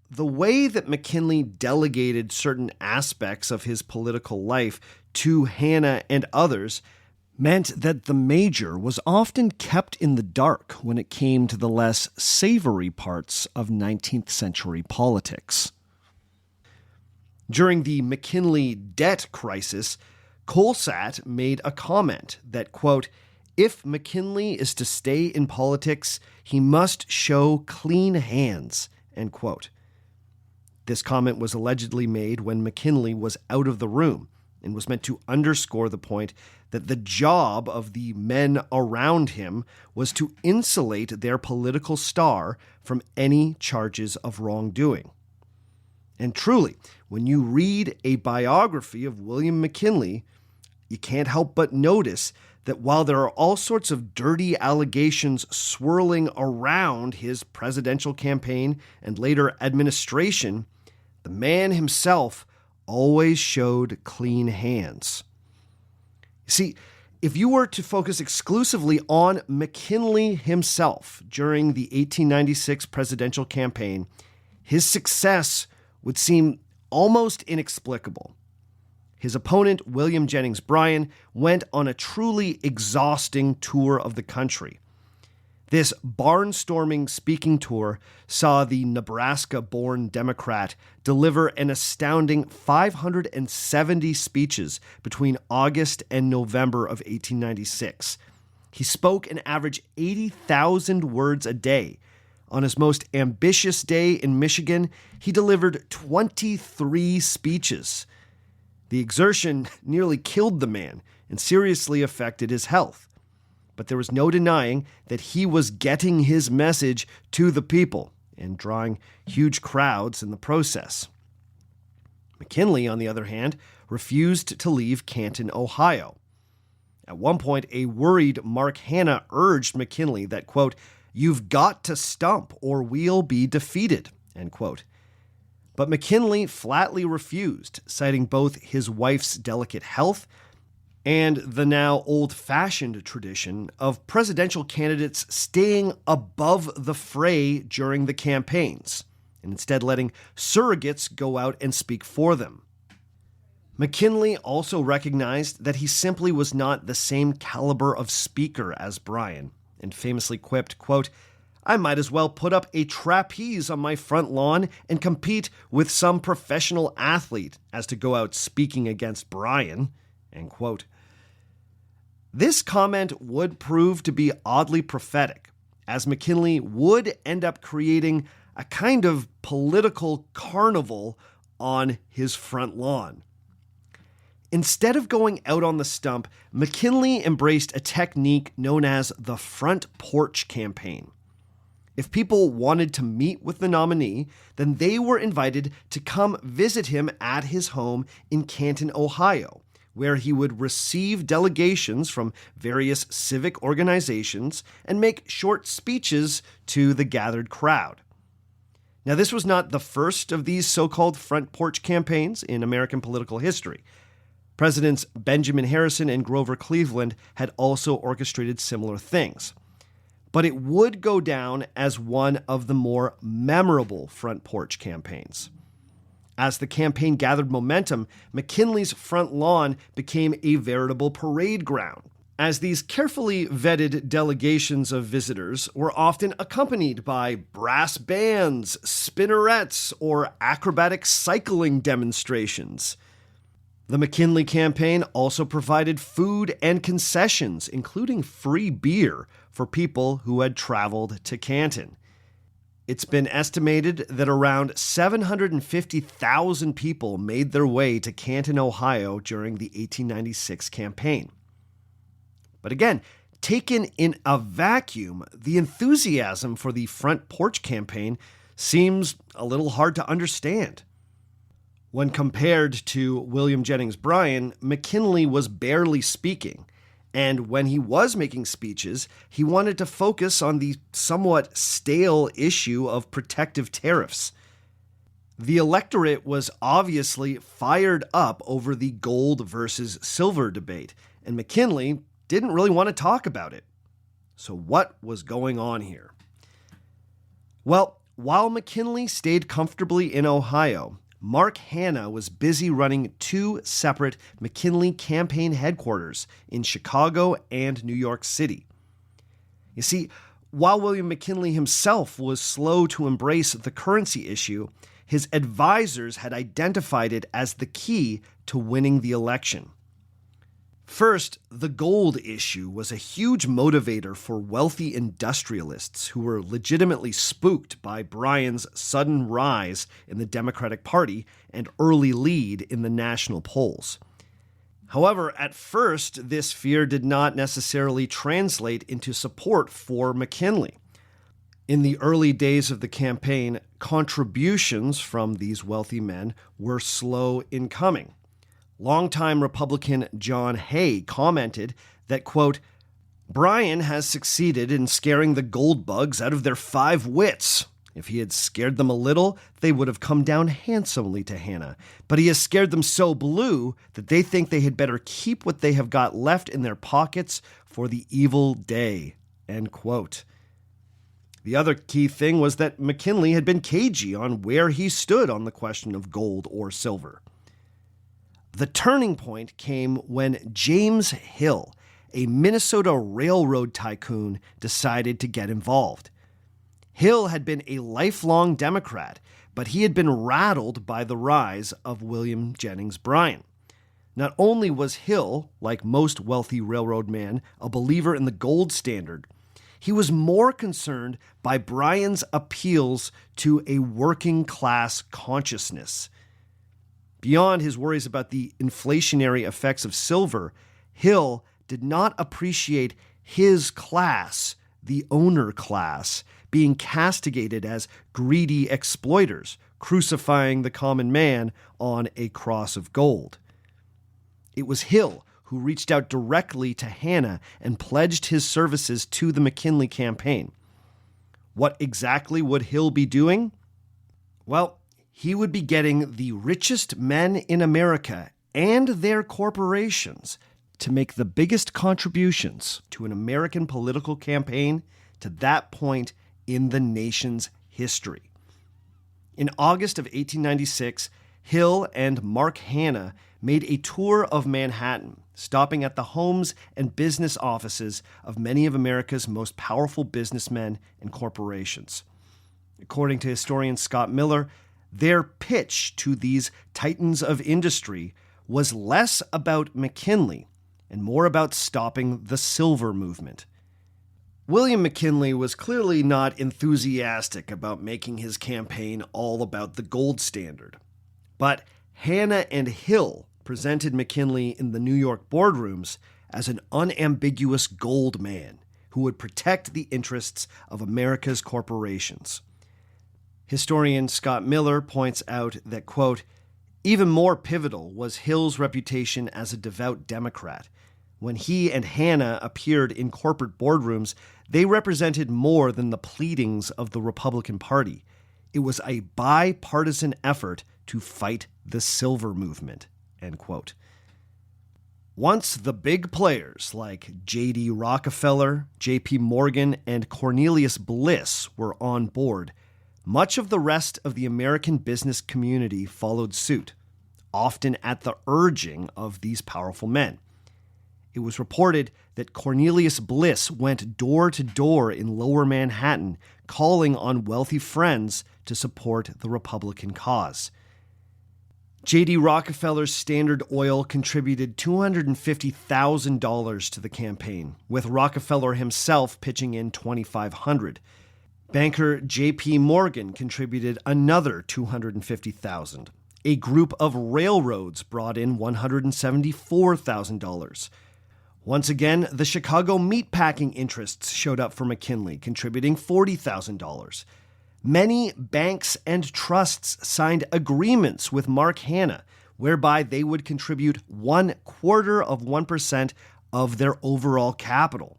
the way that McKinley delegated certain aspects of his political life to Hanna and others meant that the major was often kept in the dark when it came to the less savory parts of 19th century politics. During the McKinley debt crisis, Colsatt made a comment that, quote, if McKinley is to stay in politics, he must show clean hands, end quote. This comment was allegedly made when McKinley was out of the room and was meant to underscore the point that the job of the men around him was to insulate their political star from any charges of wrongdoing. And truly, when you read a biography of William McKinley, you can't help but notice that while there are all sorts of dirty allegations swirling around his presidential campaign and later administration, the man himself always showed clean hands. See, if you were to focus exclusively on McKinley himself during the 1896 presidential campaign, his success would seem almost inexplicable. His opponent, William Jennings Bryan, went on a truly exhausting tour of the country. This barnstorming speaking tour saw the Nebraska-born Democrat deliver an astounding 570 speeches between August and November of 1896. He spoke an average 80,000 words a day. On his most ambitious day in Michigan, he delivered 23 speeches. The exertion nearly killed the man and seriously affected his health. But there was no denying that he was getting his message to the people and drawing huge crowds in the process. McKinley, on the other hand, refused to leave Canton, Ohio. At one point, a worried Mark Hanna urged McKinley that, quote, you've got to stump or we'll be defeated, end quote. But McKinley flatly refused, citing both his wife's delicate health and the now old-fashioned tradition of presidential candidates staying above the fray during the campaigns, and instead letting surrogates go out and speak for them. McKinley also recognized that he simply was not the same caliber of speaker as Bryan, and famously quipped, quote, I might as well put up a trapeze on my front lawn and compete with some professional athlete as to go out speaking against Bryan, end quote. This comment would prove to be oddly prophetic, as McKinley would end up creating a kind of political carnival on his front lawn. Instead of going out on the stump, McKinley embraced a technique known as the front porch campaign. If people wanted to meet with the nominee, then they were invited to come visit him at his home in Canton, Ohio, where he would receive delegations from various civic organizations and make short speeches to the gathered crowd. Now, this was not the first of these so-called front porch campaigns in American political history. Presidents Benjamin Harrison and Grover Cleveland had also orchestrated similar things. But it would go down as one of the more memorable front porch campaigns. As the campaign gathered momentum, McKinley's front lawn became a veritable parade ground, as these carefully vetted delegations of visitors were often accompanied by brass bands, spinnerets, or acrobatic cycling demonstrations. The McKinley campaign also provided food and concessions, including free beer, for people who had traveled to Canton. It's been estimated that around 750,000 people made their way to Canton, Ohio during the 1896 campaign. But again, Taken in a vacuum, the enthusiasm for the front porch campaign seems a little hard to understand. When compared to William Jennings Bryan, McKinley was barely speaking, and when he was making speeches, he wanted to focus on the somewhat stale issue of protective tariffs. The electorate was obviously fired up over the gold versus silver debate, and McKinley didn't really want to talk about it. So what was going on here? Well, while McKinley stayed comfortably in Ohio, Mark Hanna was busy running two separate McKinley campaign headquarters in Chicago and New York City. You see, while William McKinley himself was slow to embrace the currency issue, his advisors had identified it as the key to winning the election. First, the gold issue was a huge motivator for wealthy industrialists who were legitimately spooked by Bryan's sudden rise in the Democratic Party and early lead in the national polls. However, at first, this fear did not necessarily translate into support for McKinley. In the early days of the campaign, contributions from these wealthy men were slow in coming. Longtime Republican John Hay commented that, quote, Bryan has succeeded in scaring the gold bugs out of their 5 wits. If he had scared them a little, they would have come down handsomely to Hanna. But he has scared them so blue that they think they had better keep what they have got left in their pockets for the evil day, end quote. The other key thing was that McKinley had been cagey on where he stood on the question of gold or silver. The turning point came when James Hill, a Minnesota railroad tycoon, decided to get involved. Hill had been a lifelong Democrat, but he had been rattled by the rise of William Jennings Bryan. Not only was Hill, like most wealthy railroad men, a believer in the gold standard, he was more concerned by Bryan's appeals to a working-class consciousness. Beyond his worries about the inflationary effects of silver, Hill did not appreciate his class, the owner class, being castigated as greedy exploiters, crucifying the common man on a cross of gold. It was Hill who reached out directly to Hanna and pledged his services to the McKinley campaign. What exactly would Hill be doing? Well, he would be getting the richest men in America and their corporations to make the biggest contributions to an American political campaign to that point in the nation's history. In August of 1896, Hill and Mark Hanna made a tour of Manhattan, stopping at the homes and business offices of many of America's most powerful businessmen and corporations. According to historian Scott Miller, their pitch to these titans of industry was less about McKinley and more about stopping the silver movement. William McKinley was clearly not enthusiastic about making his campaign all about the gold standard. But Hanna and Hill presented McKinley in the New York boardrooms as an unambiguous gold man who would protect the interests of America's corporations. Historian Scott Miller points out that, quote, even more pivotal was Hill's reputation as a devout Democrat. When he and Hanna appeared in corporate boardrooms, they represented more than the pleadings of the Republican Party. It was a bipartisan effort to fight the silver movement, end quote. Once the big players like J.D. Rockefeller, J.P. Morgan, and Cornelius Bliss were on board, much of the rest of the American business community followed suit, often at the urging of these powerful men. It was reported that Cornelius Bliss went door to door in Lower Manhattan, calling on wealthy friends to support the Republican cause. J.D. Rockefeller's Standard Oil contributed $250,000 to the campaign, with Rockefeller himself pitching in $2,500. Banker J.P. Morgan contributed another $250,000. A group of railroads brought in $174,000. Once again, the Chicago meatpacking interests showed up for McKinley, contributing $40,000. Many banks and trusts signed agreements with Mark Hanna, whereby they would contribute 0.25% of their overall capital.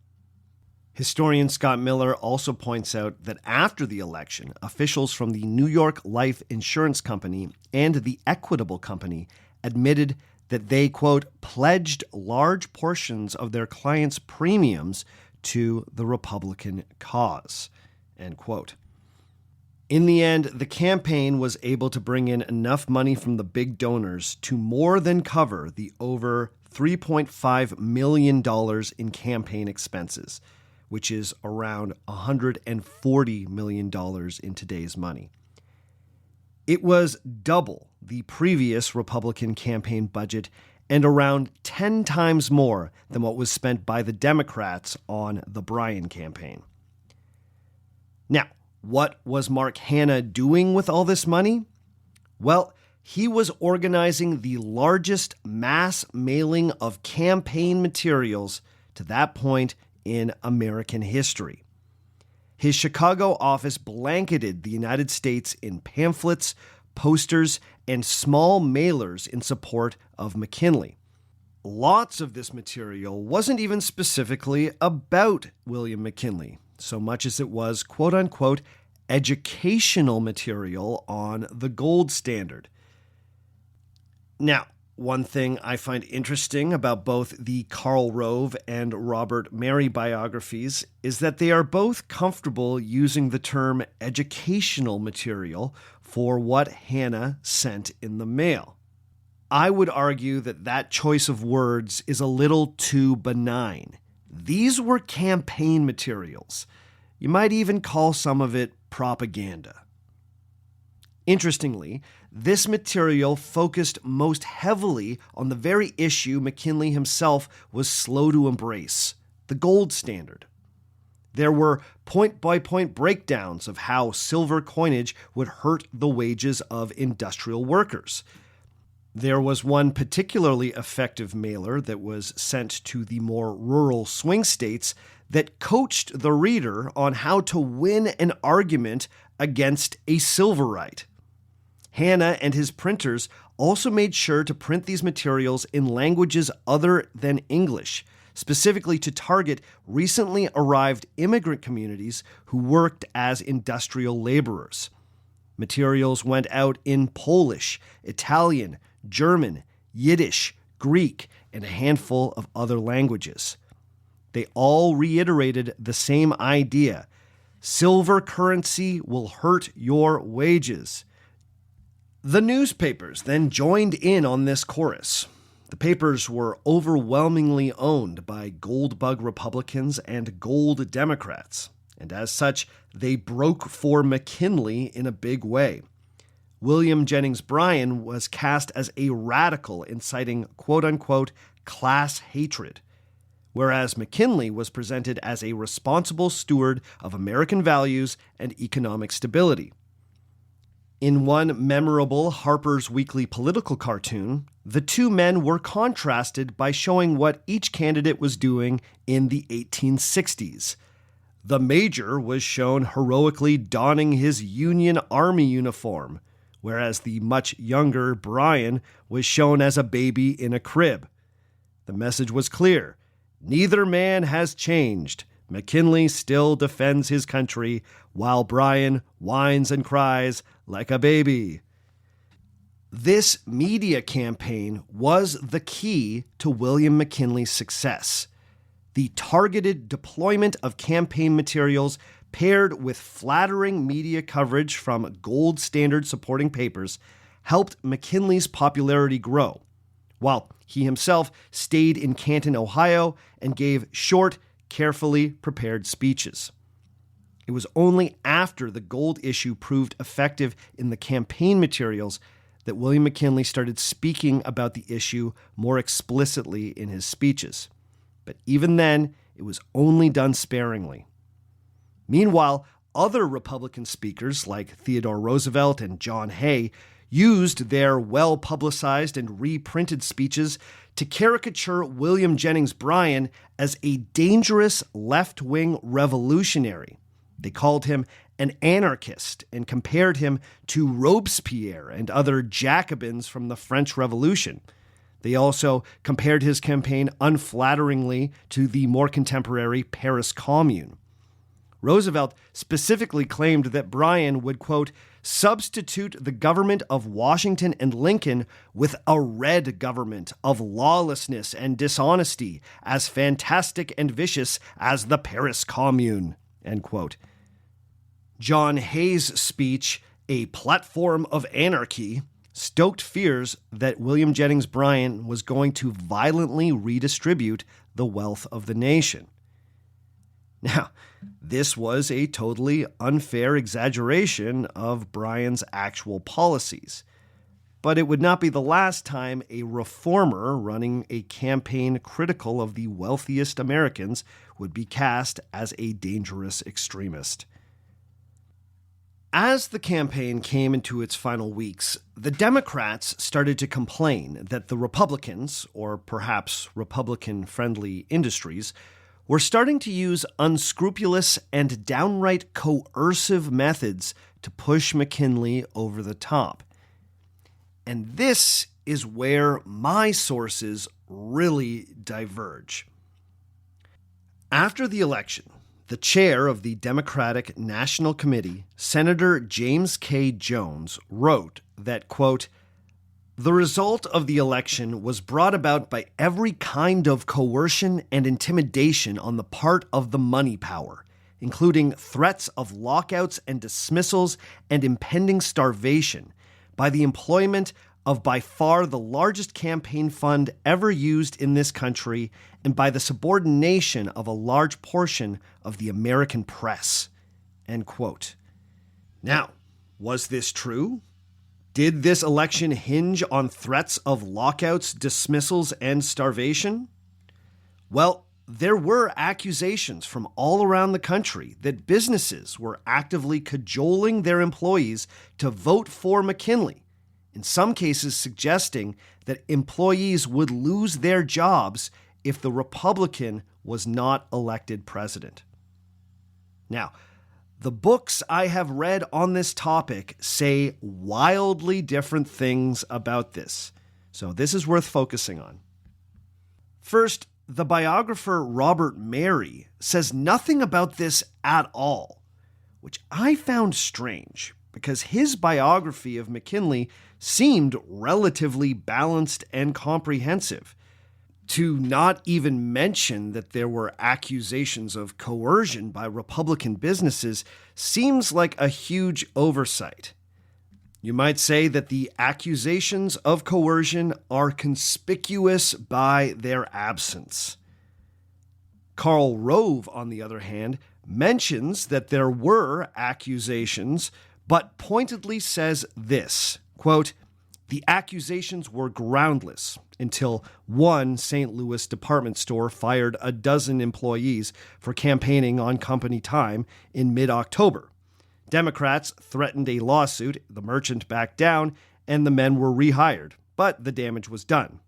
Historian Scott Miller also points out that after the election, officials from the New York Life Insurance Company and the Equitable Company admitted that they, quote, pledged large portions of their clients' premiums to the Republican cause, end quote. In the end, the campaign was able to bring in enough money from the big donors to more than cover the over $3.5 million in campaign expenses, which is around $140 million in today's money. It was double the previous Republican campaign budget and around 10 times more than what was spent by the Democrats on the Bryan campaign. Now, what was Mark Hanna doing with all this money? Well, he was organizing the largest mass mailing of campaign materials to that point in American history. His Chicago office blanketed the United States in pamphlets, posters, and small mailers in support of McKinley. Lots of this material wasn't even specifically about William McKinley, so much as it was, quote-unquote, educational material on the gold standard. Now, one thing I find interesting about both the Karl Rove and Robert Mary biographies is that they are both comfortable using the term educational material for what Hanna sent in the mail. I would argue that that choice of words is a little too benign. These were campaign materials. You might even call some of it propaganda. Interestingly, this material focused most heavily on the very issue McKinley himself was slow to embrace, the gold standard. There were point-by-point breakdowns of how silver coinage would hurt the wages of industrial workers. There was one particularly effective mailer that was sent to the more rural swing states that coached the reader on how to win an argument against a silverite. Hanna and his printers also made sure to print these materials in languages other than English, specifically to target recently arrived immigrant communities who worked as industrial laborers. Materials went out in Polish, Italian, German, Yiddish, Greek, and a handful of other languages. They all reiterated the same idea: silver currency will hurt your wages. The newspapers then joined in on this chorus. The papers were overwhelmingly owned by gold bug Republicans and gold Democrats, and as such, they broke for McKinley in a big way. William Jennings Bryan was cast as a radical, inciting quote-unquote class hatred, whereas McKinley was presented as a responsible steward of American values and economic stability. In one memorable Harper's Weekly political cartoon, the two men were contrasted by showing what each candidate was doing in the 1860s. The major was shown heroically donning his Union Army uniform, whereas the much younger Bryan was shown as a baby in a crib. The message was clear: neither man has changed. McKinley still defends his country, while Bryan whines and cries like a baby. This media campaign was the key to William McKinley's success. The targeted deployment of campaign materials paired with flattering media coverage from gold standard supporting papers helped McKinley's popularity grow, while he himself stayed in Canton, Ohio, and gave short, carefully prepared speeches. It was only after the gold issue proved effective in the campaign materials that William McKinley started speaking about the issue more explicitly in his speeches. But even then, it was only done sparingly. Meanwhile, other Republican speakers like Theodore Roosevelt and John Hay used their well-publicized and reprinted speeches to caricature William Jennings Bryan as a dangerous left-wing revolutionary. They called him an anarchist and compared him to Robespierre and other Jacobins from the French Revolution. They also compared his campaign unflatteringly to the more contemporary Paris Commune. Roosevelt specifically claimed that Bryan would, quote, substitute the government of Washington and Lincoln with a red government of lawlessness and dishonesty, as fantastic and vicious as the Paris Commune, end quote. John Hay's speech, A Platform of Anarchy, stoked fears that William Jennings Bryan was going to violently redistribute the wealth of the nation. Now, this was a totally unfair exaggeration of Bryan's actual policies, but it would not be the last time a reformer running a campaign critical of the wealthiest Americans would be cast as a dangerous extremist. As the campaign came into its final weeks, the Democrats started to complain that the Republicans, or perhaps Republican-friendly industries, were starting to use unscrupulous and downright coercive methods to push McKinley over the top. And this is where my sources really diverge. After the election, the chair of the Democratic National Committee, Senator James K. Jones, wrote that, quote, the result of the election was brought about by every kind of coercion and intimidation on the part of the money power, including threats of lockouts and dismissals and impending starvation, by the employment of by far the largest campaign fund ever used in this country, and by the subordination of a large portion of the American press, end quote. Now, was this true? Did this election hinge on threats of lockouts, dismissals, and starvation? Well, there were accusations from all around the country that businesses were actively cajoling their employees to vote for McKinley, in some cases suggesting that employees would lose their jobs if the Republican was not elected president. Now, the books I have read on this topic say wildly different things about this, so this is worth focusing on. First, the biographer Robert Mary says nothing about this at all, which I found strange because his biography of McKinley seemed relatively balanced and comprehensive. To not even mention that there were accusations of coercion by Republican businesses seems like a huge oversight. You might say that the accusations of coercion are conspicuous by their absence. Karl Rove, on the other hand, mentions that there were accusations, but pointedly says this, quote, the accusations were groundless until one St. Louis department store fired a dozen employees for campaigning on company time in mid-October. Democrats threatened a lawsuit, the merchant backed down, and the men were rehired, but the damage was done,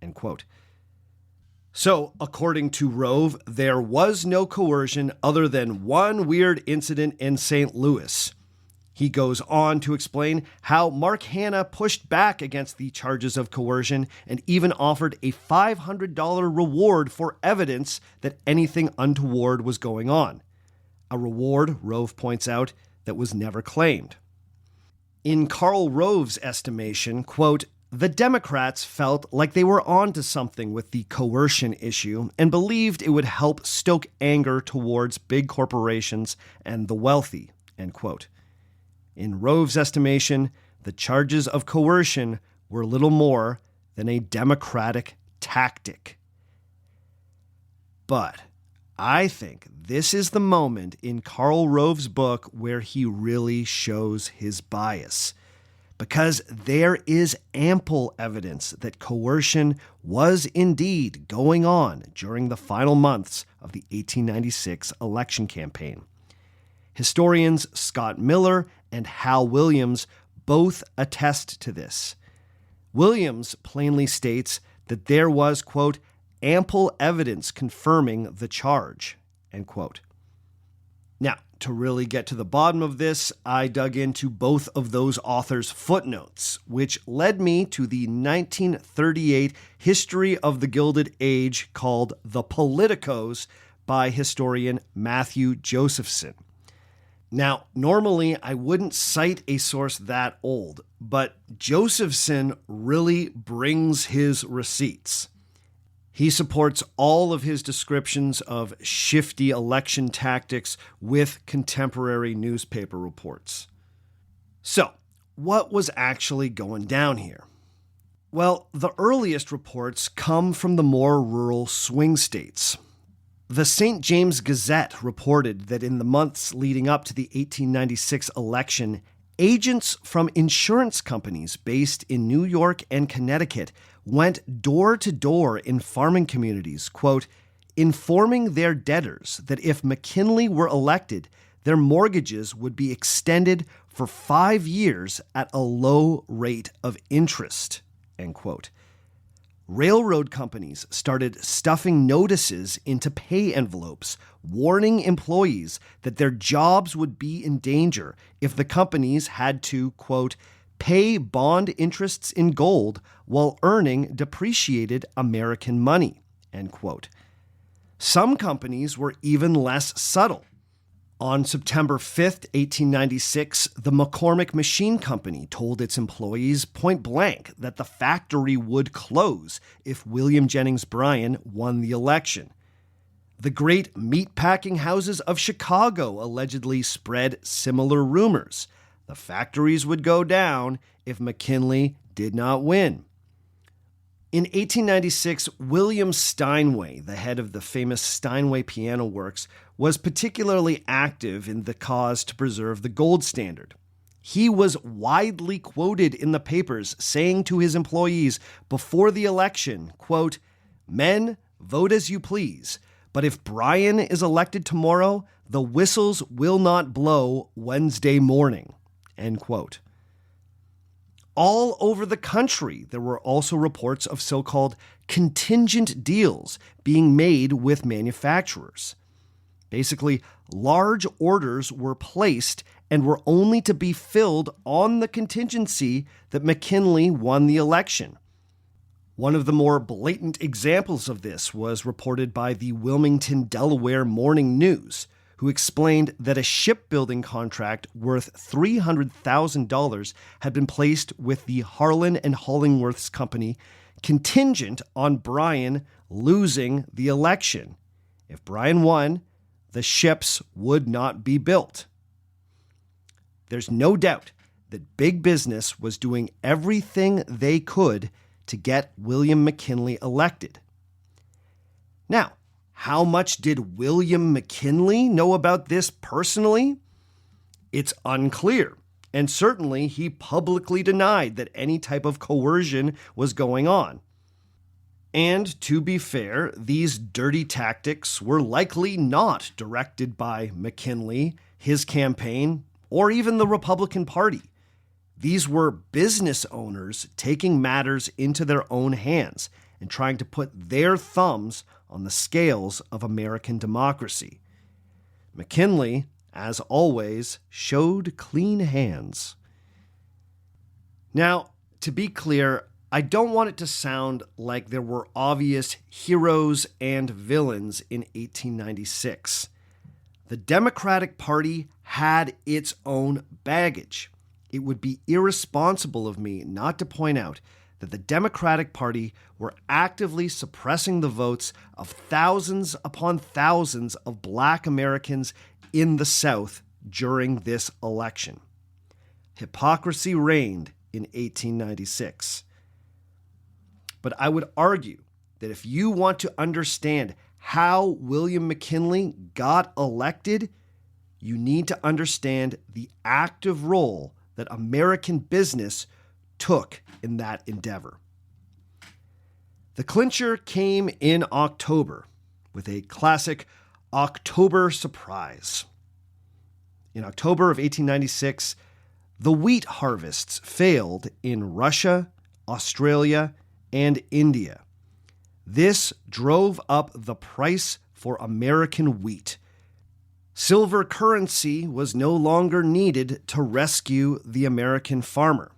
end quote. So, according to Rove, there was no coercion other than one weird incident in St. Louis. He goes on to explain how Mark Hanna pushed back against the charges of coercion and even offered a $500 reward for evidence that anything untoward was going on. A reward, Rove points out, that was never claimed. In Karl Rove's estimation, quote, the Democrats felt like they were onto something with the coercion issue and believed it would help stoke anger towards big corporations and the wealthy, end quote. In Rove's estimation, the charges of coercion were little more than a Democratic tactic. But I think this is the moment in Karl Rove's book where he really shows his bias, because there is ample evidence that coercion was indeed going on during the final months of the 1896 election campaign. Historians Scott Miller and Hal Williams both attest to this. Williams plainly states that there was, quote, ample evidence confirming the charge, end quote. Now, to really get to the bottom of this, I dug into both of those authors' footnotes, which led me to the 1938 History of the Gilded Age called The Politicos by historian Matthew Josephson. Now, normally I wouldn't cite a source that old, but Josephson really brings his receipts. He supports all of his descriptions of shifty election tactics with contemporary newspaper reports. So, what was actually going down here? Well, the earliest reports come from the more rural swing states. The St. James Gazette reported that in the months leading up to the 1896 election, agents from insurance companies based in New York and Connecticut went door to door in farming communities, quote, informing their debtors that if McKinley were elected, their mortgages would be extended for 5 years at a low rate of interest, end quote. Railroad companies started stuffing notices into pay envelopes, warning employees that their jobs would be in danger if the companies had to, quote, pay bond interests in gold while earning depreciated American money, end quote. Some companies were even less subtle. On September 5th, 1896, the McCormick Machine Company told its employees point blank that the factory would close if William Jennings Bryan won the election. The great meatpacking houses of Chicago allegedly spread similar rumors. The factories would go down if McKinley did not win. In 1896, William Steinway, the head of the famous Steinway Piano Works, was particularly active in the cause to preserve the gold standard. He was widely quoted in the papers saying to his employees before the election, quote, men, vote as you please, but if Bryan is elected tomorrow, the whistles will not blow Wednesday morning, end quote. All over the country, there were also reports of so-called contingent deals being made with manufacturers. Basically, large orders were placed and were only to be filled on the contingency that McKinley won the election. One of the more blatant examples of this was reported by the Wilmington, Delaware Morning News, who explained that a shipbuilding contract worth $300,000 had been placed with the Harlan and Hollingworth's Company contingent on Bryan losing the election. If Bryan won, the ships would not be built. There's no doubt that big business was doing everything they could to get William McKinley elected. Now, how much did William McKinley know about this personally? It's unclear, and certainly he publicly denied that any type of coercion was going on. And to be fair, these dirty tactics were likely not directed by McKinley, his campaign, or even the Republican Party. These were business owners taking matters into their own hands and trying to put their thumbs on the scales of American democracy. McKinley, as always, showed clean hands. Now, to be clear, I don't want it to sound like there were obvious heroes and villains in 1896. The Democratic Party had its own baggage. It would be irresponsible of me not to point out that the Democratic Party were actively suppressing the votes of thousands upon thousands of Black Americans in the South during this election. Hypocrisy reigned in 1896. But I would argue that if you want to understand how William McKinley got elected, you need to understand the active role that American business took in that endeavor. The clincher came in October with a classic October surprise. In October of 1896, The wheat harvests failed in Russia, Australia, and India. This drove up the price for American wheat. Silver currency was no longer needed to rescue the American farmer.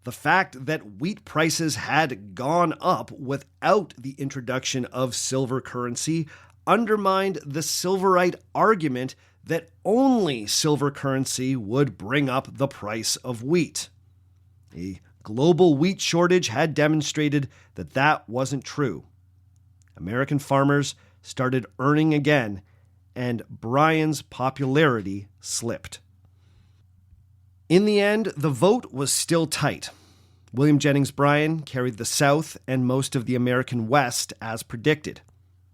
The fact that wheat prices had gone up without the introduction of silver currency undermined the Silverite argument that only silver currency would bring up the price of wheat. A global wheat shortage had demonstrated that that wasn't true. American farmers started earning again, and Bryan's popularity slipped. In the end, the vote was still tight. William Jennings Bryan carried the South and most of the American West as predicted,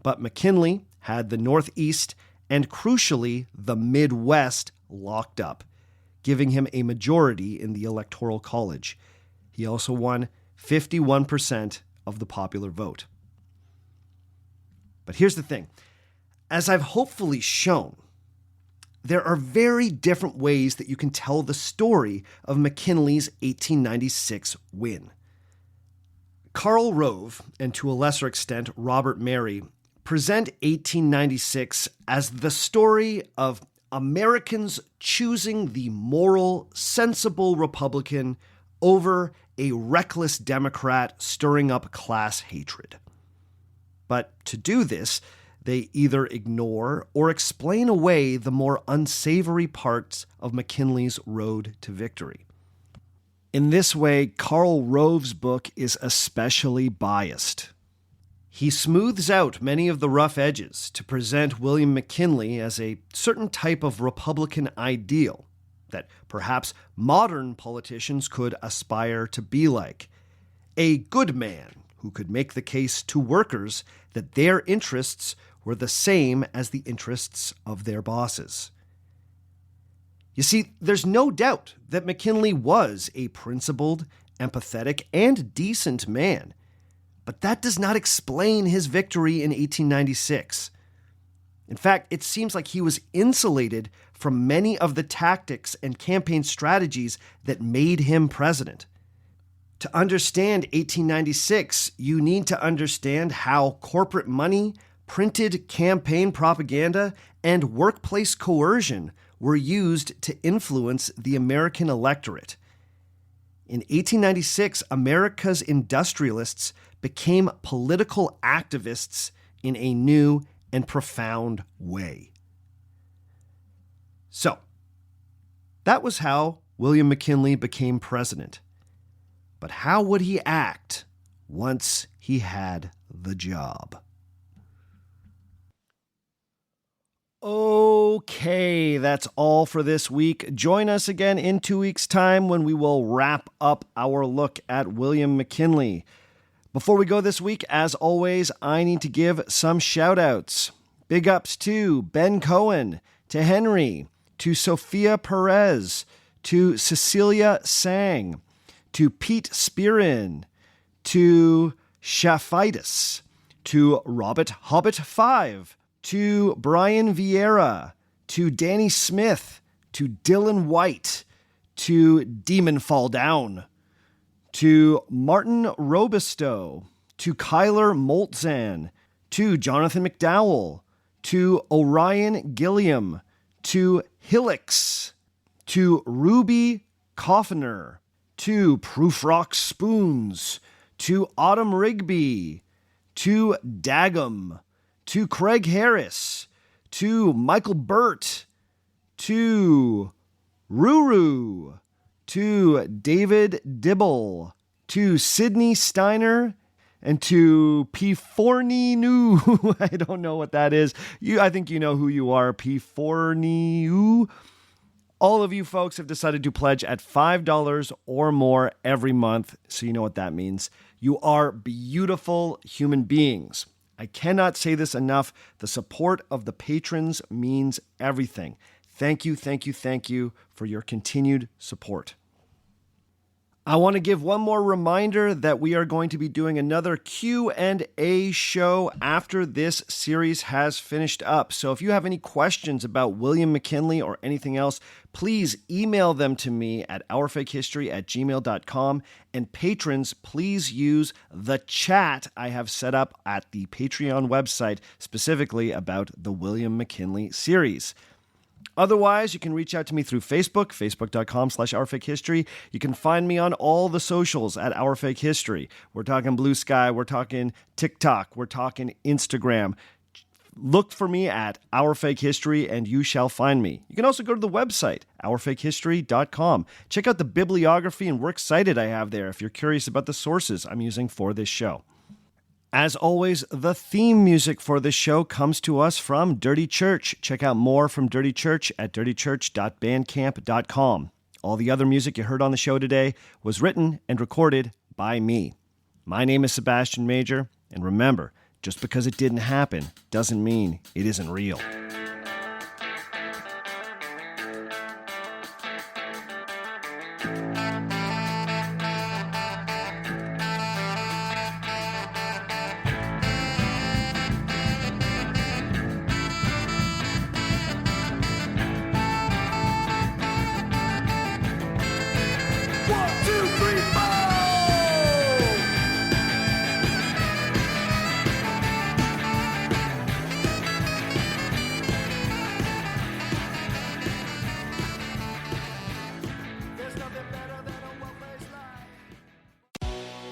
but McKinley had the Northeast and, crucially, the Midwest locked up, giving him a majority in the Electoral College. He also won 51% of the popular vote. But here's the thing. As I've hopefully shown, there are very different ways that you can tell the story of McKinley's 1896 win. Karl Rove, and to a lesser extent Robert Mary, present 1896 as the story of Americans choosing the moral, sensible Republican over a reckless Democrat stirring up class hatred. But to do this, they either ignore or explain away the more unsavory parts of McKinley's road to victory. In this way, Karl Rove's book is especially biased. He smooths out many of the rough edges to present William McKinley as a certain type of Republican ideal that perhaps modern politicians could aspire to be like. A good man who could make the case to workers that their interests were the same as the interests of their bosses. You see, there's no doubt that McKinley was a principled, empathetic, and decent man, but that does not explain his victory in 1896. In fact, it seems like he was insulated from many of the tactics and campaign strategies that made him president. To understand 1896, you need to understand how corporate money, printed campaign propaganda, and workplace coercion were used to influence the American electorate. In 1896, America's industrialists became political activists in a new and profound way. So, that was how William McKinley became president. But how would he act once he had the job? Okay, that's all for this week. Join us again in 2 weeks' time when we will wrap up our look at William McKinley. Before we go this week, as always, I need to give some shout-outs. Big ups to Ben Cohen, to Henry, to Sophia Perez, to Cecilia Sang, to Pete Spearin, to Shaphitis, to Robert Hobbit 5, to Brian Vieira, to Danny Smith, to Dylan White, to Demon Fall Down, to Martin Robistow, to Kyler Moltzan, to Jonathan McDowell, to Orion Gilliam, to Hillix, to Ruby Coffiner, to Proofrock Spoons, to Autumn Rigby, to Dagum, to Craig Harris, to Michael Burt, to Ruru, to David Dibble, to Sydney Steiner, and to P4NU. I don't know what that is. I think you know who you are, P4NU. All of you folks have decided to pledge at $5 or more every month, so you know what that means. You are beautiful human beings. I cannot say this enough. The support of the patrons means everything. Thank you, thank you, thank you for your continued support. I want to give one more reminder that we are going to be doing another Q&A show after this series has finished up. So if you have any questions about William McKinley or anything else, please email them to me at ourfakehistory@gmail.com. And patrons, please use the chat I have set up at the Patreon website specifically about the William McKinley series. Otherwise, you can reach out to me through Facebook, facebook.com/ourfakehistory. You can find me on all the socials at Our Fake History. We're talking Blue Sky, we're talking TikTok, we're talking Instagram. Look for me at Our Fake History and you shall find me. You can also go to the website, ourfakehistory.com. Check out the bibliography and works cited I have there if you're curious about the sources I'm using for this show. As always, the theme music for this show comes to us from Dirty Church. Check out more from Dirty Church at dirtychurch.bandcamp.com. All the other music you heard on the show today was written and recorded by me. My name is Sebastian Major, and remember, just because it didn't happen doesn't mean it isn't real.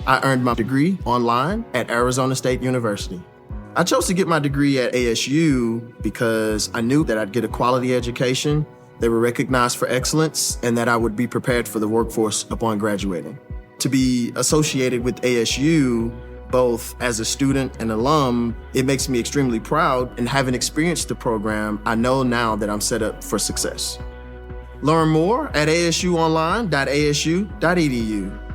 I earned my degree online at Arizona State University. I chose to get my degree at ASU because I knew that I'd get a quality education, they were recognized for excellence, and that I would be prepared for the workforce upon graduating. To be associated with ASU, both as a student and alum, it makes me extremely proud, and having experienced the program, I know now that I'm set up for success. Learn more at asuonline.asu.edu.